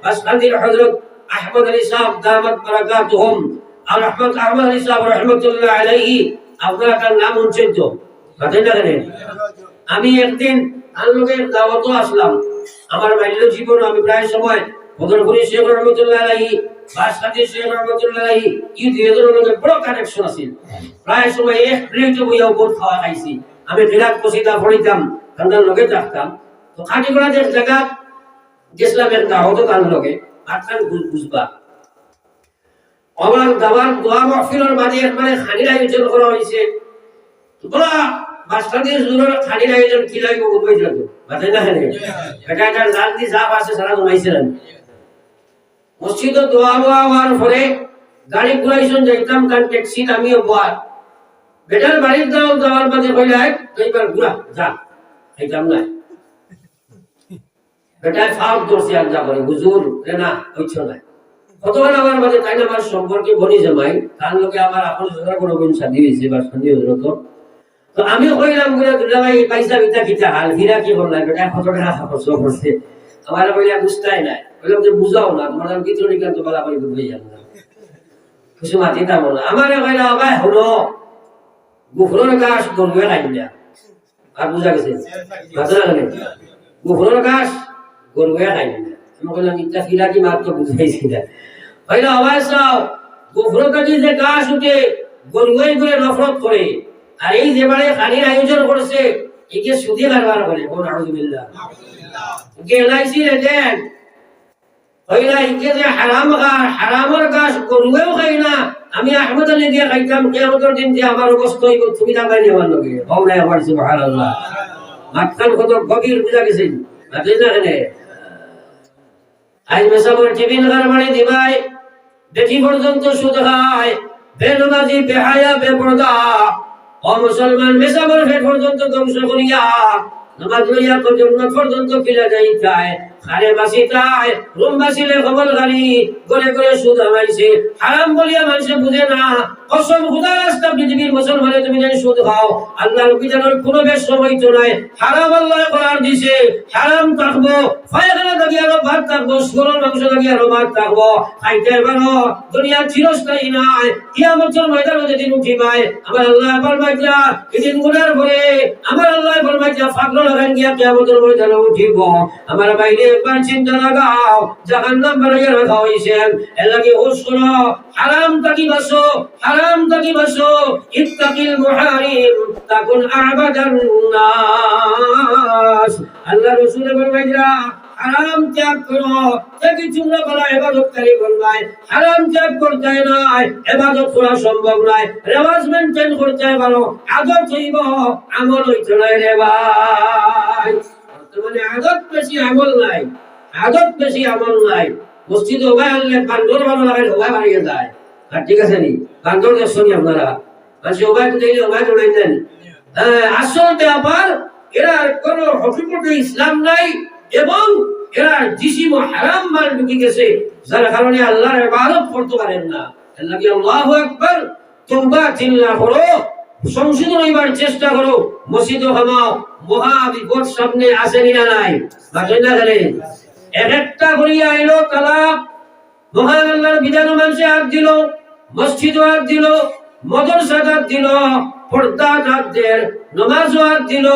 বাসকান্দির হযরত আহমদ আলী সাহেব দামাত বারাকাতুহুম আর আহমদ আলী সাহেব রাহমাতুল্লাহ আলাইহি আপনারা তার নাম শুনছেন তো কথা জানেন আমি একদিন আনলোকের দাওয়াতে আসলাম আমার বাইরের জীবন আমি প্রায় সময় বদরপুরি শেখ রহমাতুল্লাহ আলাইহি বাসকান্দি শেখ রহমাতুল্লাহ আলাইহি এই দুইজনের লগে বড় কানেকশন আছে প্রায় সময় এক প্লেটে বইয়া বহুত খাওয়া খাইছি আমি বিরাট কসিদা পড়িতাম তার লগে থাকতাম তো খাটি করা যে জায়গা গেছিলাম একটা দাওয়াতে তার লগে আটখান বুঝবা আমার দাওয়ার দোয়া মাহফিলের মাঝে একবারে খানির আয়োজন করা হয়েছে তোরা বাসকান্দি জুরের খানির আয়োজন কি লাগবে বুঝবে তো বাতাই না হেনে এটা একটা জানতি জাপ আছে সারা ঘুমাইছিলেন মসজিদে দোয়া হওয়ার পরে গাড়ি ঘুরাইছেন যাইতাম কারণ ট্যাক্সি আমিও বয়ার বেটার বাড়ির দাও যাওয়ার মাঝে কইলে এইবার ঘুরা যা এইতাম না বেটায় ফাউল করছে আর যা করে হুজুর না হইছো না কতক্ষণ আমার মাঝে তাই আমার সম্পর্কে বলি জামাই তার লোকে আমার আপন সদর কোনো গুণ শাদি হয়েছে বা শাদি হলো তো আমি কইলাম গুলা দুলা ভাই পয়সা বিতা কিটা হাল হীরা কি বললাই বেটা কত টাকা খরচ করছে আমার কইলা বুঝতাই না বললাম যে বুঝাও না তোমার ভিতরে কেন তো বলা বলি বুঝাই জানো না কিছু মাতি তা বলো আমারে কইলা ভাই হলো গুফরর গাছ গরুয়ে লাইনা আর বুঝা গেছে বুঝা গেল গুফরর গাছ গরুয়ে লাইনা আমি কইলাম ইচ্ছা ফিরা কি মাত্র বুঝাইছি না কইলা আওয়াজ দাও গুফরর গাছে যে গাছ উঠে গরুয়ে করে নফরত করে আর এই যে বারে খানির আয়োজন করেছে একে সুদী কারবার করে বল আউযুবিল্লাহ কে এলআইসি এজেন্ট হইলা ইকে যে হারামের গাছ গরুয়েও খাই না, আমি আহমদ আলী দিয়ে খাইতাম, কিয়ামতের দিন যে আমার অবস্থা হইব তুমি জানাই নেওয়ার লগে হওয়া আমার সুবহানাল্লাহ। মাঝখান কত গভীর বুঝা গেছে বুঝলি না কেন? আজ মেসাবর টিফিন কারবারে দিবাই বেটি পর্যন্ত সুদ খায়, বেনমাজি বেহায়া বেপরদা ও মুসলমান মেসাবর ফেট পর্যন্ত ধ্বংস করিয়া নামাজ লইয়া তো জন্নত পর্যন্ত কিলা যাই যায়, খারে বাসি যায় রুম বাসিলে খবর গাড়ি গড়ে গড়ে সুদ আমাইছে হারাম বলিয়া মানুষে বুঝে না। কসম খোদার রাস্তা পৃথিবীর মুসলমানে তুমি যদি সুদ খাও আল্লাহর বিধানের কোনো বেশ সময় তো নাই। হারাম আল্লাহ করার দিছে, হারাম থাকবো, পায়খানা থাকি আরো ভাত থাকবো, সুরের মাংস থাকি আরো ভাত থাকবো, খাইতে পারো। দুনিয়া চিরস্থায়ী নাই, কিয়ামতের ময়দানে যেদিন উঠিবাই আমার আল্লাহ ফরমাইয়া এদিন গুনার পরে আমার আল্লাহ ফরমাইয়া ফাগল লাগান গিয়া কিয়ামতের ময়দানে উঠিব। আমার বাইরে একবার চিন্তা লাগাও, জাহান্নাম বানাইয়া রাখা হইছে। এর লাগি হুশ করো, হারাম থাকি বাঁচো, হারাম থাকি বাঁচো। ইত্তাকিল মুহারিম তাকুন আবাদান নাস। আল্লাহ রাসূল ফরমাইয়া হারাম ত্যাগ করো, যদি তোমরা বলা ইবাদতকারী বলবাই হারাম ত্যাগ করতে নাই, ইবাদত করা সম্ভব নাই। রেওয়াজ মেইনটেইন করতে পারো, আদত হইব, আমল হইতো না রে ভাই। বর্তমানে আদত বেশি আমল নাই, আদত বেশি আমল নাই। মসজিদে ওবাই আনলে বান্দর ভালো লাগে, ওবাই বাড়িয়ে যায়। আর ঠিক আছে নি বান্দর দেখছেন আপনারা, মানে ওবাই তো দেখলে ওবাই দৌড়াই দেন। আসল ব্যাপার এরা কোনো হকিকতে ইসলাম নাই এবং এরা জিসিম হারাম মাল ঢুকে গেছে, যার কারণে আল্লাহর ইবাদত করতে পারেন না। আল্লাহ কি আল্লাহু আকবার, তওবা চিল্লা করো, সংশোধন হইবার চেষ্টা করো, মসজিদে হামাও। মহা বিপদ সামনে আসেনি না নাই? বাজে না গেলে এক একটা করিয়া এলো তালাক, মহান আল্লাহর বিধান মানুষে হাত দিল, মসজিদও হাত দিল, মাদ্রাসা হাত দিল, পর্দা হাত দেয়, নামাজ হাত দিল।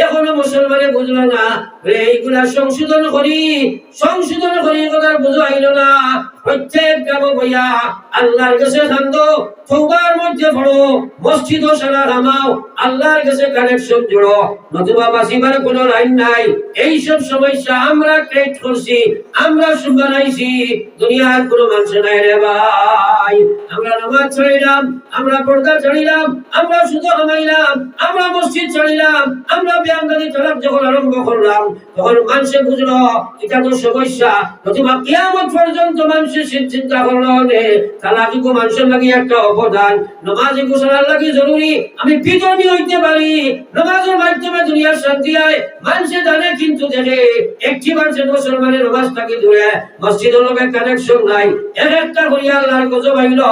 এখনো মুসলমানে বুঝলো না, এইগুলা সংশোধন করি কথা বুঝো আইল না। প্রত্যেক গ্রাম বইয়া আল্লাহর কাছে কান্দো, তওবার মধ্যে পড়ো, মসজিদও সারা রামাও, আল্লাহর কাছে কানেকশন জোড়ো, নতুবা বাঁচিবার কোনো লাইন নাই। এইসব সমস্যা আমরা ক্রিয়েট করছি, আমরা বানাইছি, দুনিয়ার কোনো মানুষ নাই রে ভাই। আমরা নামাজ ছাড়িলাম, আমরা পর্দা ছাড়িলাম, আমরা সুদ কামাইলাম, আমরা মসজিদ ছাড়িলাম, আমরা বিয়ামদারি তলাক যখন আরম্ভ করলাম তখন মানুষে বুঝলো এটা তো সমস্যা। নতুবা কিয়ামত পর্যন্ত মানুষের চিন্তা করলো তালাকিকো মানুষের লাগি একটা অবদান, নামাজ গোসলার লাগি জরুরি। আমি বিধর্মী হইতে পারি, নামাজের মাধ্যমে দুনিয়ার শান্তি হয়, মানুষে জানে কিন্তু দেখে একটি মানুষের মুসলমানের নামাজ থাকি দূরে, মসজিদের লোকের কানেকশন নাই। এক একটা করিয়া আল্লাহর গজব আইল,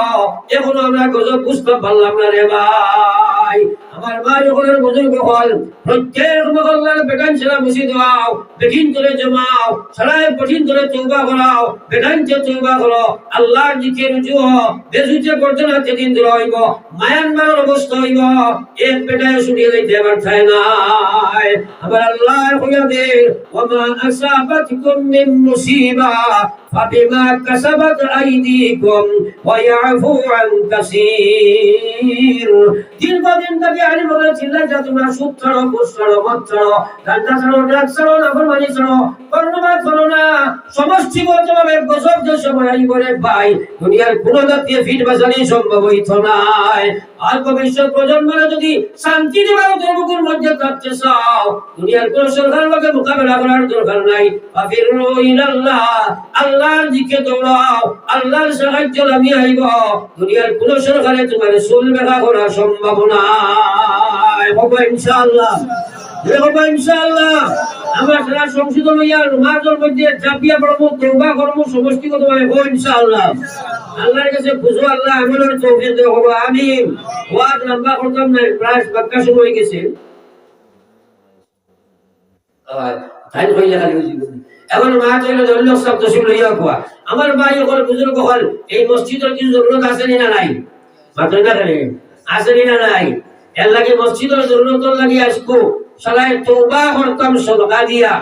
এখনো আমরা গজব বুঝতে পারলাম না রে ভাই। আমার ভাই ওখানের বুজুর্গ হল, প্রত্যেক মহল্লার বেটান ছেড়া মুসি দাও, বেঠিন করে জমাও, সারায় কঠিন করে তওবা করাও, বেটানকে তওবা করো, আল্লাহর দিকে রুজু হও। বেজুতে করতে না সেদিন দূর হইব, মায়ানমারের অবস্থা হইব, এক বেটায় ছুটিয়ে যাইতে পারছায় নাই। আবার আল্লাহ কইয়া দে ওমা আসাবাতকুম মিন মুসিবা ফাবিমা কাসাবাত আইদিকুম ওয়া ইয়াফু আন কাসীর। দীর্ঘদিন থেকে আলী বলে চিল্লাই যা তোমরা সুদ ছাড়ো, ঘুষ ছাড়ো, মদ ছাড়ো, গাঁজা ছাড়ো, ড্রাগস ছাড়ো, নাফরমানি ছাড়ো, কর্মবাদ করো না। সমষ্টিগতভাবে গজব যে সময় আইব রে ভাই, দুনিয়ার কোনো জাতীয় ফিট বাঁচানি সম্ভব হইত নাই। আর ভবিষ্যৎ প্রজন্মরা যদি শান্তি নিবার দুর্ভোগের মধ্যে থাকতে চাও, দুনিয়ার কোন সরকার লোকে মোকাবেলা করার দরকার নাই। ফাফিরু ইলাল্লাহ, আল্লাহর দিকে দৌড়াও, আল্লাহর সাহায্য নামি আইব। দুনিয়ার কোন সরকারে তোমার চুল বেঁকা করা সম্ভব নাই। হবে ইনশাআল্লাহ, হবে ইনশাআল্লাহ। আমরা সারা সংশোধন হইয়া নামাজের মধ্যে চাপিয়া পড়বো, তওবা করবো, সমষ্টিগতভাবে হবে ইনশাআল্লাহ। আল্লাহর কাছে বুঝো, আল্লাহ আমলের তৌফিক দেও। আমিন। ওয়াজ লম্বা করতাম না, প্রায় বাক্কা শুরু হয়ে গেছে। তাই হইলে খালি এখন মা চাইলে ধরল সব তসিল লইয়া কোয়া। আমার ভাই ওখানে বুজুর্গ হল, এই মসজিদের কিছু জরুরত আছে না নাই? মাত্র না কেন আছে না নাই? এর লাগে মসজিদের জরুরত লাগি আসবো, সবাই তওবা করতাম সদকা দিয়া,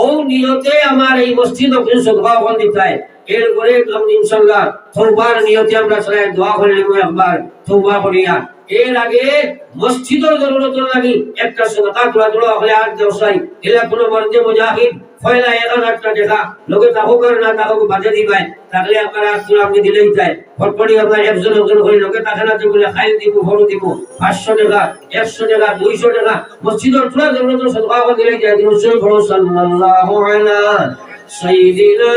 ও নিয়তে আমার এই মসজিদ কিছু সদকা ওখান দিতে। এরপরে ইনশাআল্লাহ তওবার নিয়তে আমরা সবাই দোয়া করলাম, একবার তওবা করিয়া এর আগে মসজিদের জরুরত লাগি একটা সাদাকা তোলা হলে আর দেওসাই এলা কোনো মর্দে মুজাহিদ ফয়লা 1000 টাকা লোকে তাহু করে না তাহু বাজে দিবাই তাহলে আপনারা তোলা আপনি দিলেই যায় ফটফটি আপনারা একজন করে লোকে টাকা না দিলে খাইল দিব ভরু দিব 500 টাকা 100 টাকা 200 টাকা মসজিদের তোলা জরুরত সাদাকা করে দিলেই যায় রাসূল সাল্লাল্লাহু আলাইহি সাইয়্যিদিনা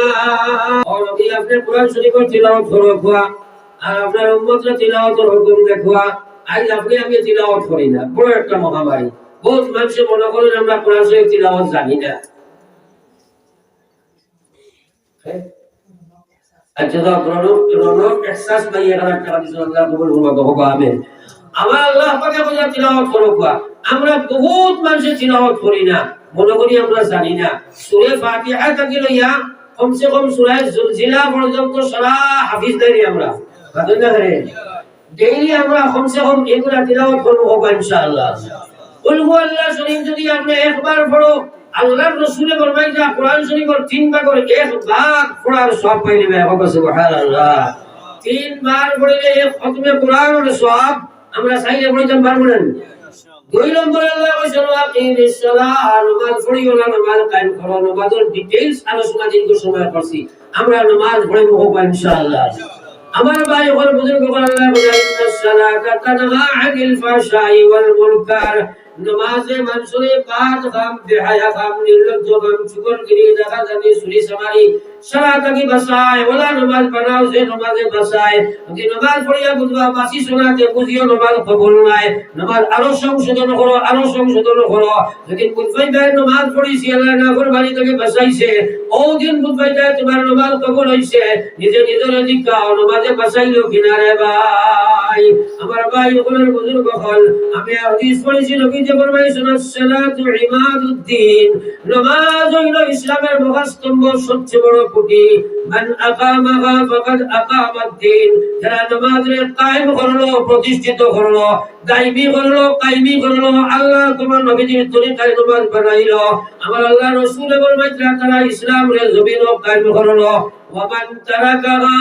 ও নবী আপনি কোরআন শরীফের তিলাওয়াত করবা আর আপনার উম্মতরা তিলাওয়াতের হুকুম দেখবা আজ আপনি আমি তিলাওয়াত করি না বড় একটা মহামারী বহুত মানুষ মনে করেন আমরা কোরআন শরীফ তিলাওয়াত জানি না আচ্ছা তো প্রণব এহসাস নাই এখানে একটা হাদিস আল্লাহ কবুল করবে আমিন আমার আল্লাহ পাকে বলে তিলাওয়াত করবা আমরা বহুত মানুষ তিলাওয়াত করি না মনে করি আমরা জানি না সূরা ফাতিহা থেকে লইয়া কমসে কম সূরা জুলজিলা পর্যন্ত সারা হাফিজ দেই আমরা বাদল না করে ডেইলি আমরা কমসে কম এগুলা তিলাওয়াত করব ইনশাআল্লাহ কুল হুয়াল্লাহ শরীফ যদি আপনি একবার পড়ো আল্লাহর রাসূলের ফরমাইয়া কোরআন শরীফের 3 ভাগ করে এক ভাগ পড়ার সওয়াব পাইবে সুবহানাল্লাহ 3 বার পড়লে এক খতমে কোরআনের সওয়াব আমরা চাইলে পড়তে পারবো না 2 নম্বর আল্লাহ কইছেন আকিমিস সালাহ নামাজ পড়িও না নামাজ কায়েম করো নামাজের ডিটেইলস আলোচনা দিন সময় করছি আমরা নামাজ পড়ব ইনশাআল্লাহ আমার ভাই ওর বুজুর্গ আল্লাহ বলেন সালাতা তানহা আনিল ফাহশাই ওয়াল মুনকার নমাজে মানুষের পাঁচ কাম বেহায়া কাম নির্লজ্জ কাম চুগলগিরি দাগাদাগি চুরি চামারি সালাত কি বাসায় ওলা নমাজ বানাও যে নমাজে বাসায় যদি নমাজ পড়িয়া বুঝবা বাসি শোনাতে বুঝিও নমাজ কবুল নাই নমাজ আরো সংশোধন করো যদি বুঝবাই যায় নমাজ পড়িছি আল্লাহ না ফরমানি থেকে বাঁচাইছে ও দিন বুঝবাই যায় তোমার নমাজ কবুল হইছে নিজে নিজের জিজ্ঞাও নমাজে বাঁচাইলো কিনারে ভাই আমার ভাই ওগুলোর বুজুর্গ হল আমি হাদিস পড়েছি নবী যে ফরমাইছেন সালাতু ইমাদুদ্দিন নামাজ হইল ইসলামের মহাস্তম্ভ সবচেয়ে বড় খুঁটি মান আকামাহা ফাকাদ আকামাদ্দিন যারা নামাজে কায়েম করলো প্রতিষ্ঠিত করলো দায়ী করলো কায়েমি করলো আল্লাহ তোমার নবীজির তরিকায় নামাজ বানাইলো আমার আল্লাহ রাসূল ফরমাইছেন তারা ইসলামের জমিন কায়েম করলো ওয়ামান তারাকাহা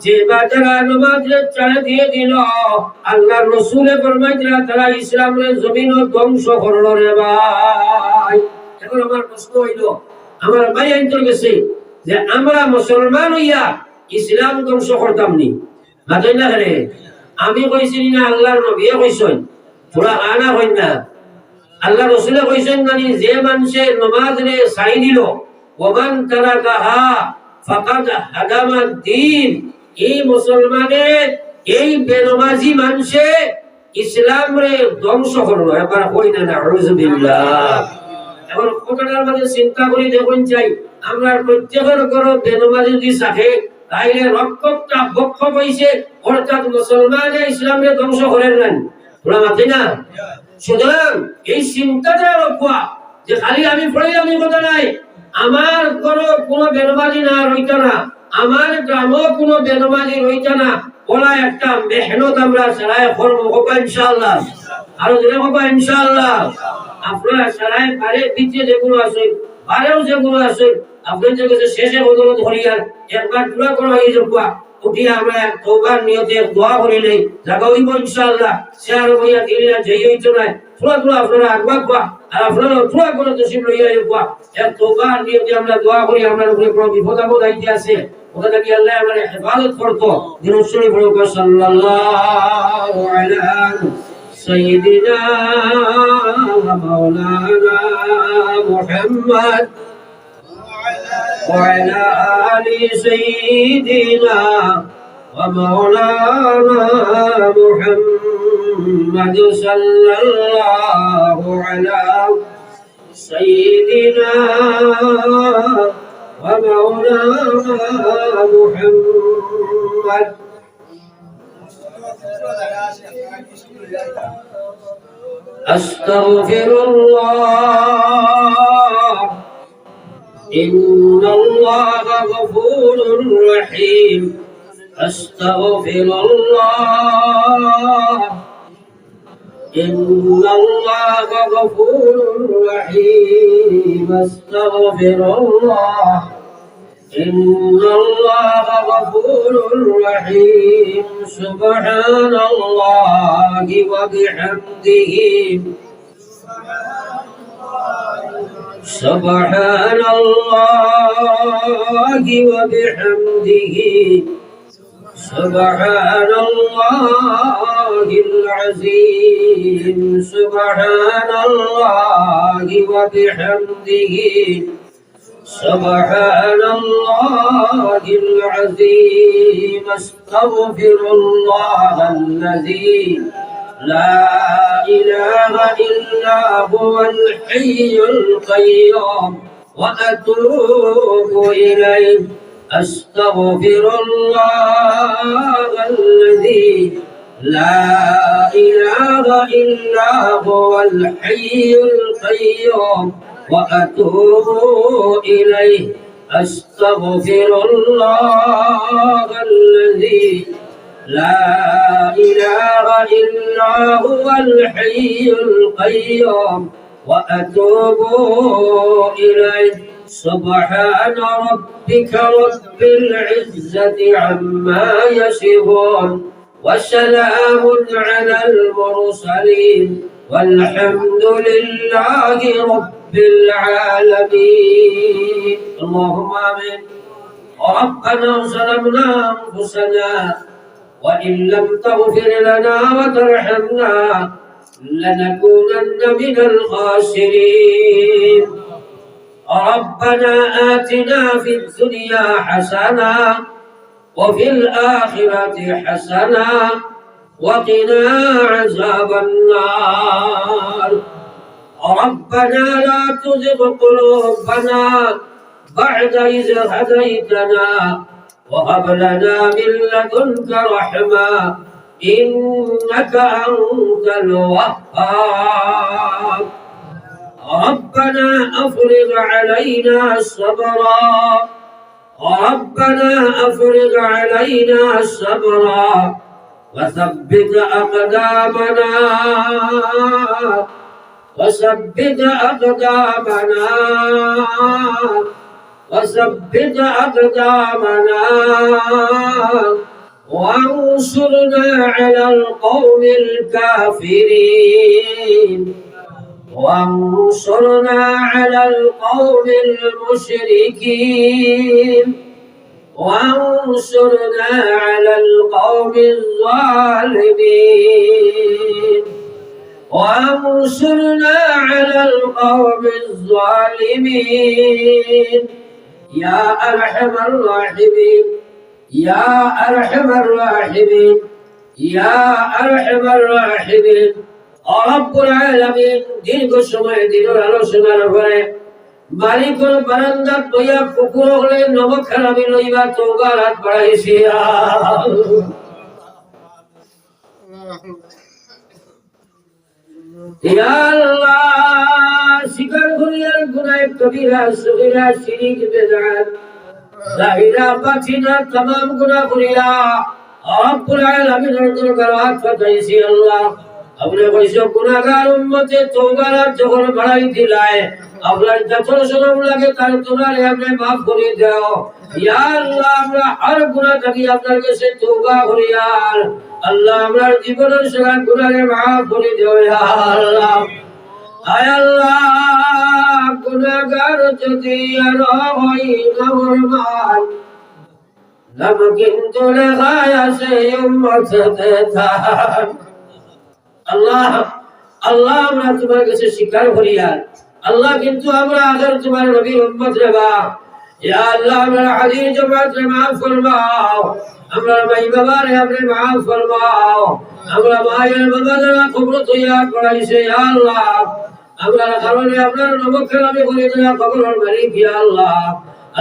যে বাজারা নামাজ ছেড়ে দিয়ে দিল আল্লাহ রাসূল ফরমাইছেন তারা ইসলামের জমিন ধ্বংস করলো রে ভাই এখন আমার প্রশ্ন হইল আমার ভাই অন্তর গেছে যে আমরা মুসলমান হইয়া ইসলাম ধ্বংস করতাম নি মাথায় না রে আমি কইছি না আল্লাহর নবী কইছেন তোরা আনা হই না আল্লাহ রাসূল কইছেন নানি যে মানুষে নামাজ রে ছাই দিল ওমান তারাকাহা ফাকাদ হাদামাদ্দিন এই মুসলমানে এই বেনমাজি মানুষে ইসলাম রে ধ্বংস করলো একবার কই না নাউযুবিল্লাহ এখন কথাটার মধ্যে চিন্তা করি দেখুন চাই আমরা প্রত্যেকের ঘর বেনমাজি যদি থাকে তাইলে রক্তটা বক্ষ হইছে অর্থাৎ মুসলমানে ইসলামকে ধ্বংস করেন না তোরা মাথে না সুতরাং এই চিন্তাটা রাখবা যে খালি আমি পড়ে আমি কথা নাই আমার ঘর কোনো বেনমাজি না রইত না আমার গ্রামও কোনো বেনমাজি রইত না ওলা একটা মেহনত আমরা সারায় করব ইনশাআল্লাহ আরো জোরে হবে ইনশাআল্লাহ আপনারা সারায় পারে পিছে যেগুলো আছে পারেও যেগুলো আছে আপনাদের কাছে শেষে অনুরোধ করি আর একবার দোয়া করা হয়ে যাবা উঠি আমরা তওবার নিয়তে দোয়া করিলে জায়গা হইব ইনশাআল্লাহ শেয়ার হইয়া দিলে যেই হইতো না থোড়া আপনারা আগবা আর আপনারা থোড়া করে তসিব লইয়া যাবা এক তওবার নিয়তে আমরা দোয়া করি আমরা উপরে কোনো বিপদ আপদ আইতে আছে ওটা কি আল্লাহ আমাদের হেফাজত করতো দিন শরীফ বলবো সাল্লাল্লাহু আলাইহি সাইয়্যিদিনা মাওলানা মুহাম্মদ وعلى آل سيدنا ومولانا محمد صلى الله على سيدنا ومولانا محمد أستغفر الله إن الله غفور رحيم أستغفر الله إن الله غفور رحيم أستغفر الله إن الله غفور رحيم سبحان الله وبحمده سبحان الله وبحمده سبحان الله العظيم سبحان الله وبحمده سبحان الله العظيم استغفر الله الذي لا إله إلا هو الحي القيوم وأتوب إليه أستغفر الله الذي لا إله إلا هو الحي القيوم وأتوب إليه أستغفر الله الذي لا إله إلا هو الحي القيوم وأتوب إليه سبحان ربك رب العزة عما يصفون وسلام على المرسلين والحمد لله رب العالمين اللهم آمين ربنا ظلمنا أنفسنا وإن لم تغفر لنا وترحمنا لنكونن من الخاسرين ربنا آتنا في الدنيا حسنة وفي الآخرة حسنة وقنا عذاب النار ربنا لا تزغ قلوبنا بعد إذ هديتنا وهب لنا من لدنك رحمة إنك أنت الوهاب ربنا أفرغ علينا صبرا ربنا أفرغ علينا صبرا وثبت أقدامنا وثبت أقدامنا وثبت أقدامنا وانصرنا على القوم الكافرين وانصرنا على القوم المشركين وانصرنا على القوم الظالمين وانصرنا على القوم الظالمين يا أرحم الراحمين يا أرحم الراحمين يا أرحم الراحمين رب العالمين দীর্ঘ সময় দিনের আলোচনার পরে মালিকুল বারান্দা তৈয়া কুকুর হলে নবখারামি লইবা তওবার হাত বাড়াইছি ইয়া আল্লাহ শিকার করিয়ার গুনাহ কবিরা সগীরা শিরক বিদআত জাহিরা বাতিনা तमाम গুনাহ করিয়া রব্বুল আলামিনের দরবারে হাত পাতাইছি আল্লাহ আপনি কইছো গুনাহগার উম্মতে তওবার হাত যখন বাড়াই দিলায় আপনার যত শরম লাগে তার তোরারে আপনি maaf করে দাও ইয়া আল্লাহ আমরা হর গুনাহ থেকে আপনার কাছে তওবা করি আর আল্লাহ আমরা জীবনের সব গুনাহকে maaf করে দাও ইয়া আল্লাহ আয় আল্লাহ গুনাহগার যদি আর হয় নরমান নাম কিন্তু লেখায় আছে উম্মতে তার আল্লাহ আল্লাহ আমরা তোমার কাছে স্বীকার করি আর আল্লাহ কিন্তু আমরা আদর তোমার নবীর উম্মত রে বা ইয়া আল্লাহ আমরা হাজির জামাত রে maaf ফরমাও আমরা ভাই বাবা রে আপনি maaf ফরমাও আমরা মায়ের বাবাদের কবর তৈয়ার করাইছে ইয়া আল্লাহ আমরা কারণে আপনার নবখারামি করে দেয়া কবরের মালিক ইয়া আল্লাহ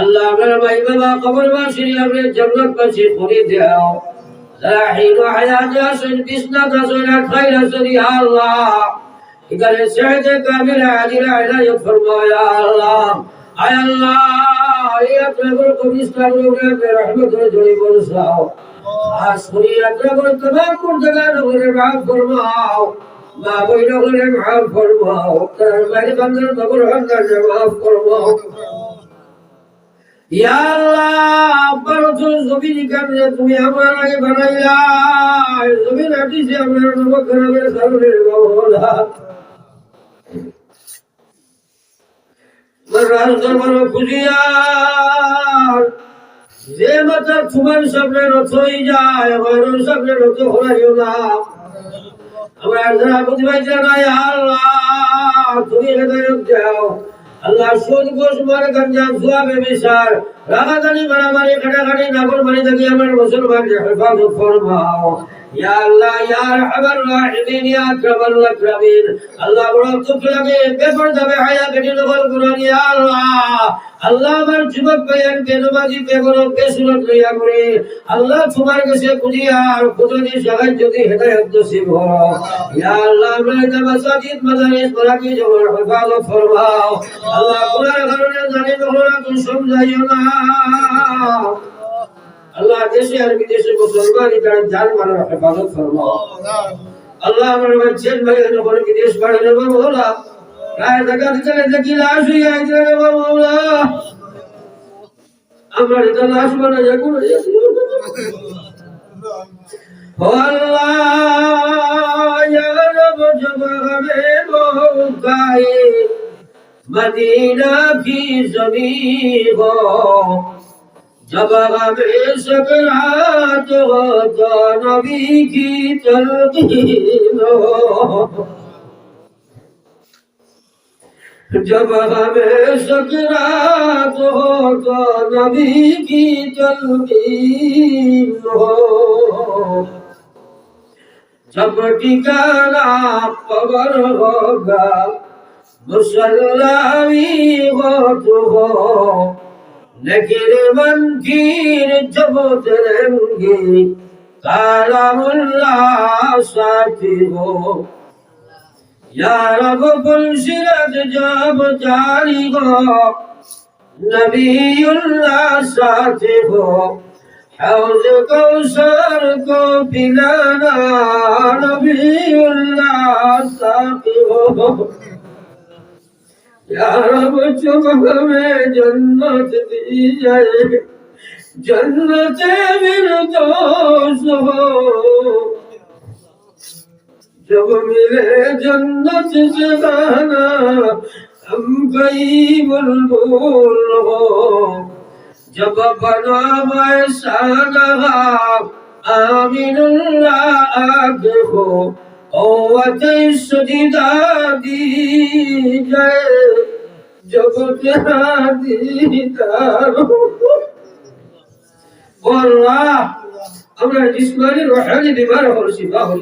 আল্লাহ আপনার ভাই বাবা কবরবাসী আপনি জান্নাতবাসী করে দাও রাহিম হায়াত আসল বিসনাত আসল খাইর আসল ইয়া আল্লাহ ইদারে সাইদে কামিল আদিল আলাইহি ফরমায়া ইয়া আল্লাহ আয় আল্লাহ ইয়া প্রভু কবিস্তার রূপে রহমত করে জড়ি বলসাও আসরিয়াত করে तमाम গুনাহগার করে maaf ফরমাও মা বইনা করে maaf ফরমাও তার মায়ের বান্দার কবর ভাঙা maaf ফরমাও ইয়া আল্লাহ বরকত জমিন কামে তুমি আমার আগে বানাইলা জমিন আটিছে আমার নবকরণের কারণে বাবা মরাজ দরবার খুশিয়ার যে মাতা তোমার সামনে রথই যায় আমার সামনে রথ হলাইও না আমার যারা প্রতিভাই জানাই আল্লাহ তুমি হেদায়েত দাও আল্লাহ সুদ ঘোষ মার গঞ্জা জুয়া বেবিচার রাগাদানি মারামারি কাটাকাটি নাফরমানি থেকে আমার মুসলমানদের হেফাজত ফরমাও ইয়া আল্লাহ ইয়া আরহামার রাহিমিন ইয়া আকরামাল আকরামিন আল্লাহ বড় দুঃখ লাগে বেপরদা বেহায়া কেটে নকল কুরআন ইয়া আল্লাহ আল্লাহ আমার যুবক ভাইয়ের বেনমাজি বেগরব বেসুরত লইয়া করে আল্লাহ তোমার কাছে কুদিয়ার কুদরতি সাহায্য যদি হেদায়েত নসিব হও ইয়া আল্লাহ আমরা মাসাজিদ মাদারিস মারাকি জবর হেফাজত ফরমাও আল্লাহ কুরআন কারণে জানি বলরা তুমি সমঝাইও না আল্লাহ দেশে আর বিদেশে মুসলমানি তার জান মানের হেফাজত ফরমাও আল্লাহ আমার বাচ্চার ভাইয়ের যখন বিদেশ বাড়ানো বাবা রায় দেখা দিতে দেখি লাশ হইয়া আইছে রে বাবা আমরা এটা লাশ বানাইয়া করে আল্লাহ ইয়া রব জবাবে মৌকায়ে মদিনা কি জমি হো জবাবে সকরাত হো তো নবী কি তলকিন হো जब हमें सकरात हो तो नबी की तलकीन हो जब ठिकाना कब्र होगा मुसल्ला भी हो तो हो लेकिन मंदिर जब उतरेंगे कालामुल्लाह साथी हो या रब पुलसिरत जब जारी हो नबीउल्लाह साथी हो हौज कौसर को पिलाना नबीउल्लाह साथी हो या रब तुम हमें जन्नत दी जाए जन्नत फिरदौस हो जब मिले जन्नत से गाना हम गई बुलबुल हो जब बना वैसा लगा आमीनुल्लाह आगे हो ओवते सजीदा दी जाए जब तेरा दीदार हो अल्लाह আমরা জিসমানি রূহানি বিমার হল শিফা হল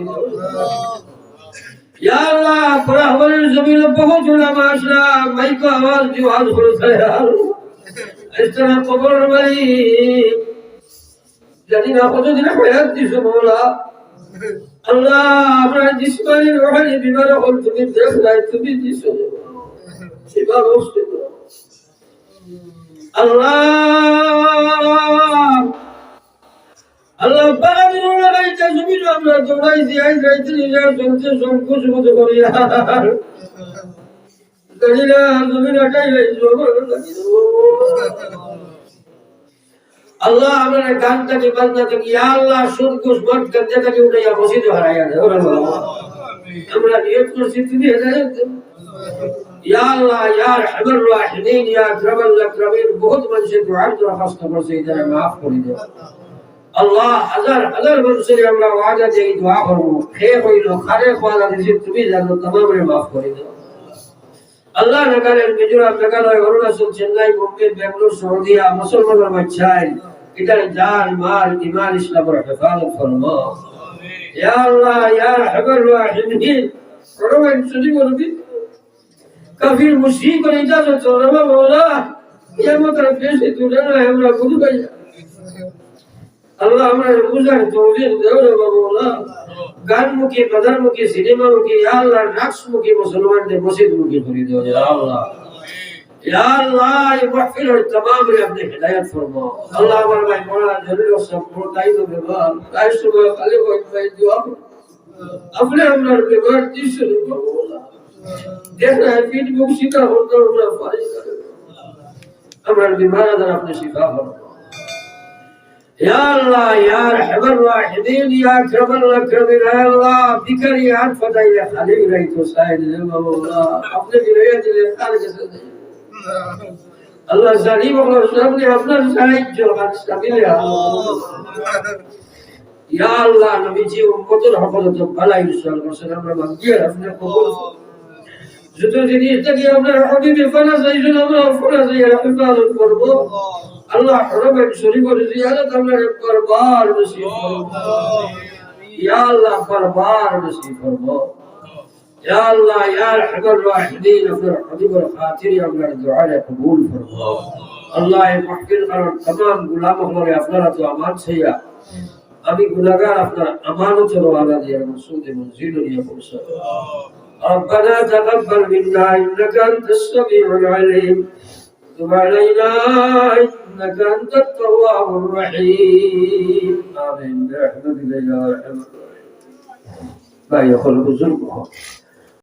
या अल्लाह पूरा हमारे जमीन बहुत उलमा असला माइक को आवाज जो आज होता है यार इस तरह कब्र वाली जानी ना खुद दिन हयात दी मौला अल्लाह हमारे जिस्मानी रूहानी बीमार हो तुम्हें देख रहा है तुम्हें दी सुनो शिफा हो अल्लाह আল্লাহ বাগানের লাগাইতে জমিন আমরা দৌড়াই দিয়াই যাইতে নিয়া জমতে সংকোচ মত করিয়া গাড়িরা জমিন আটাই আল্লাহ আমরা গানটাকে বাজনাটাকে ইয়া আল্লাহ সুরকুশ মত গঞ্জাটাকে উঠাইয়া মসজিদে হারাইয়া দেও আমরা নিয়ত করছি তুমি হেদায়েত ইয়া আল্লাহ ইয়া আরহামার রাহিমিন ইয়া আকরামাল আকরামিন বহুত মানুষের দুআর দরখাস্ত করছে ইদারা maaf করে দাও আল্লাহ হাজার হাজার বছরে আমরা ওয়াদা দিয়ে দোয়া করব খেয়ে হইল খারে খোয়ালা দিছি তুমি জানো तमामরে maaf করে দাও আল্লাহ নাগালের মিজোরাম মেঘালয় অরুণাচল চেন্নাই বোম্বে বেঙ্গালুরু সৌদিয়া মুসলমানের বাচ্চাই এটার জান মাল ঈমান ইসলামের হেফাজত ফরমাও ইয়া আল্লাহ ইয়া আরহামার রাহিমিন রহমান সুজি বলবি কাফির মুশরিকের ইজাজত করবা মাওলা কিয়ামতের পেশে তুলে না আমরা বুঝ পাই अल्लाह हमारे बुजुर्ग तौफीक दे रे बाबूला गान मुकी बदर मुकी सिनेमा मुकी या अल्लाह नक्श मुकी मुसलमान दे मस्जिद मुकी खरीद दो या अल्लाह ये महफिल और तमाम रे अपने हिदायत फरमाओ अल्लाह हमारे भाई मौला जरूर सब ताई तो बेवार ताई सुबह खाली को भाई दुआ अपने हमने बेवार तीसरे बाबूला देख रहा है फीड बुक सीधा होता होता फारिग আমার বিমার আদার আপনি শিফা করুন ইয়া আল্লাহ ইয়া আরহামার রাহিমিন ইয়া আকরামাল আকরামিন ইয়া আল্লাহ বিকারিয়াত ফাদাইয়া খালি রাইতো সাইদ মাওলা আপনি বিরাইয়া দিলে কার কাছে আল্লাহ জালিম আল্লাহ সামনে আপনার সাহায্য আর সাবিলে ইয়া আল্লাহ নবীজি উম্মতের হকত ভালাই ইনশাআল্লাহ আমরা মাগিয়ে আপনি কবুল যত জিনিস থেকে আপনার হাবিবে ফানা যাইছেন আমরা ফানা যাইয়া ইবাদত করব আল্লাহ হরমে শরীফের জিয়ারত আমরা বারবার নসিব করব ইয়া আল্লাহ বারবার নসিব করব ইয়া আল্লাহ ইয়া আরহামার রাহিমিন আপনার হাবিবের খাতিরে আমরা দুআ কবুল করব আল্লাহ এই মাহফিল করার तमाम গোলাম হলে আপনারা তো আমার ছিয়া আমি গুনাহগার আপনার আমানতের ওয়াদা দিয়ে মাসুদ মনজিল নিয়ে পৌঁছে ربنا تقبل منا إنك أنت السميع العليم تب علينا إنك أنت التواب الرحيم آمين برحمتك يا أرحم الراحمين لا يخلق ذنوبهم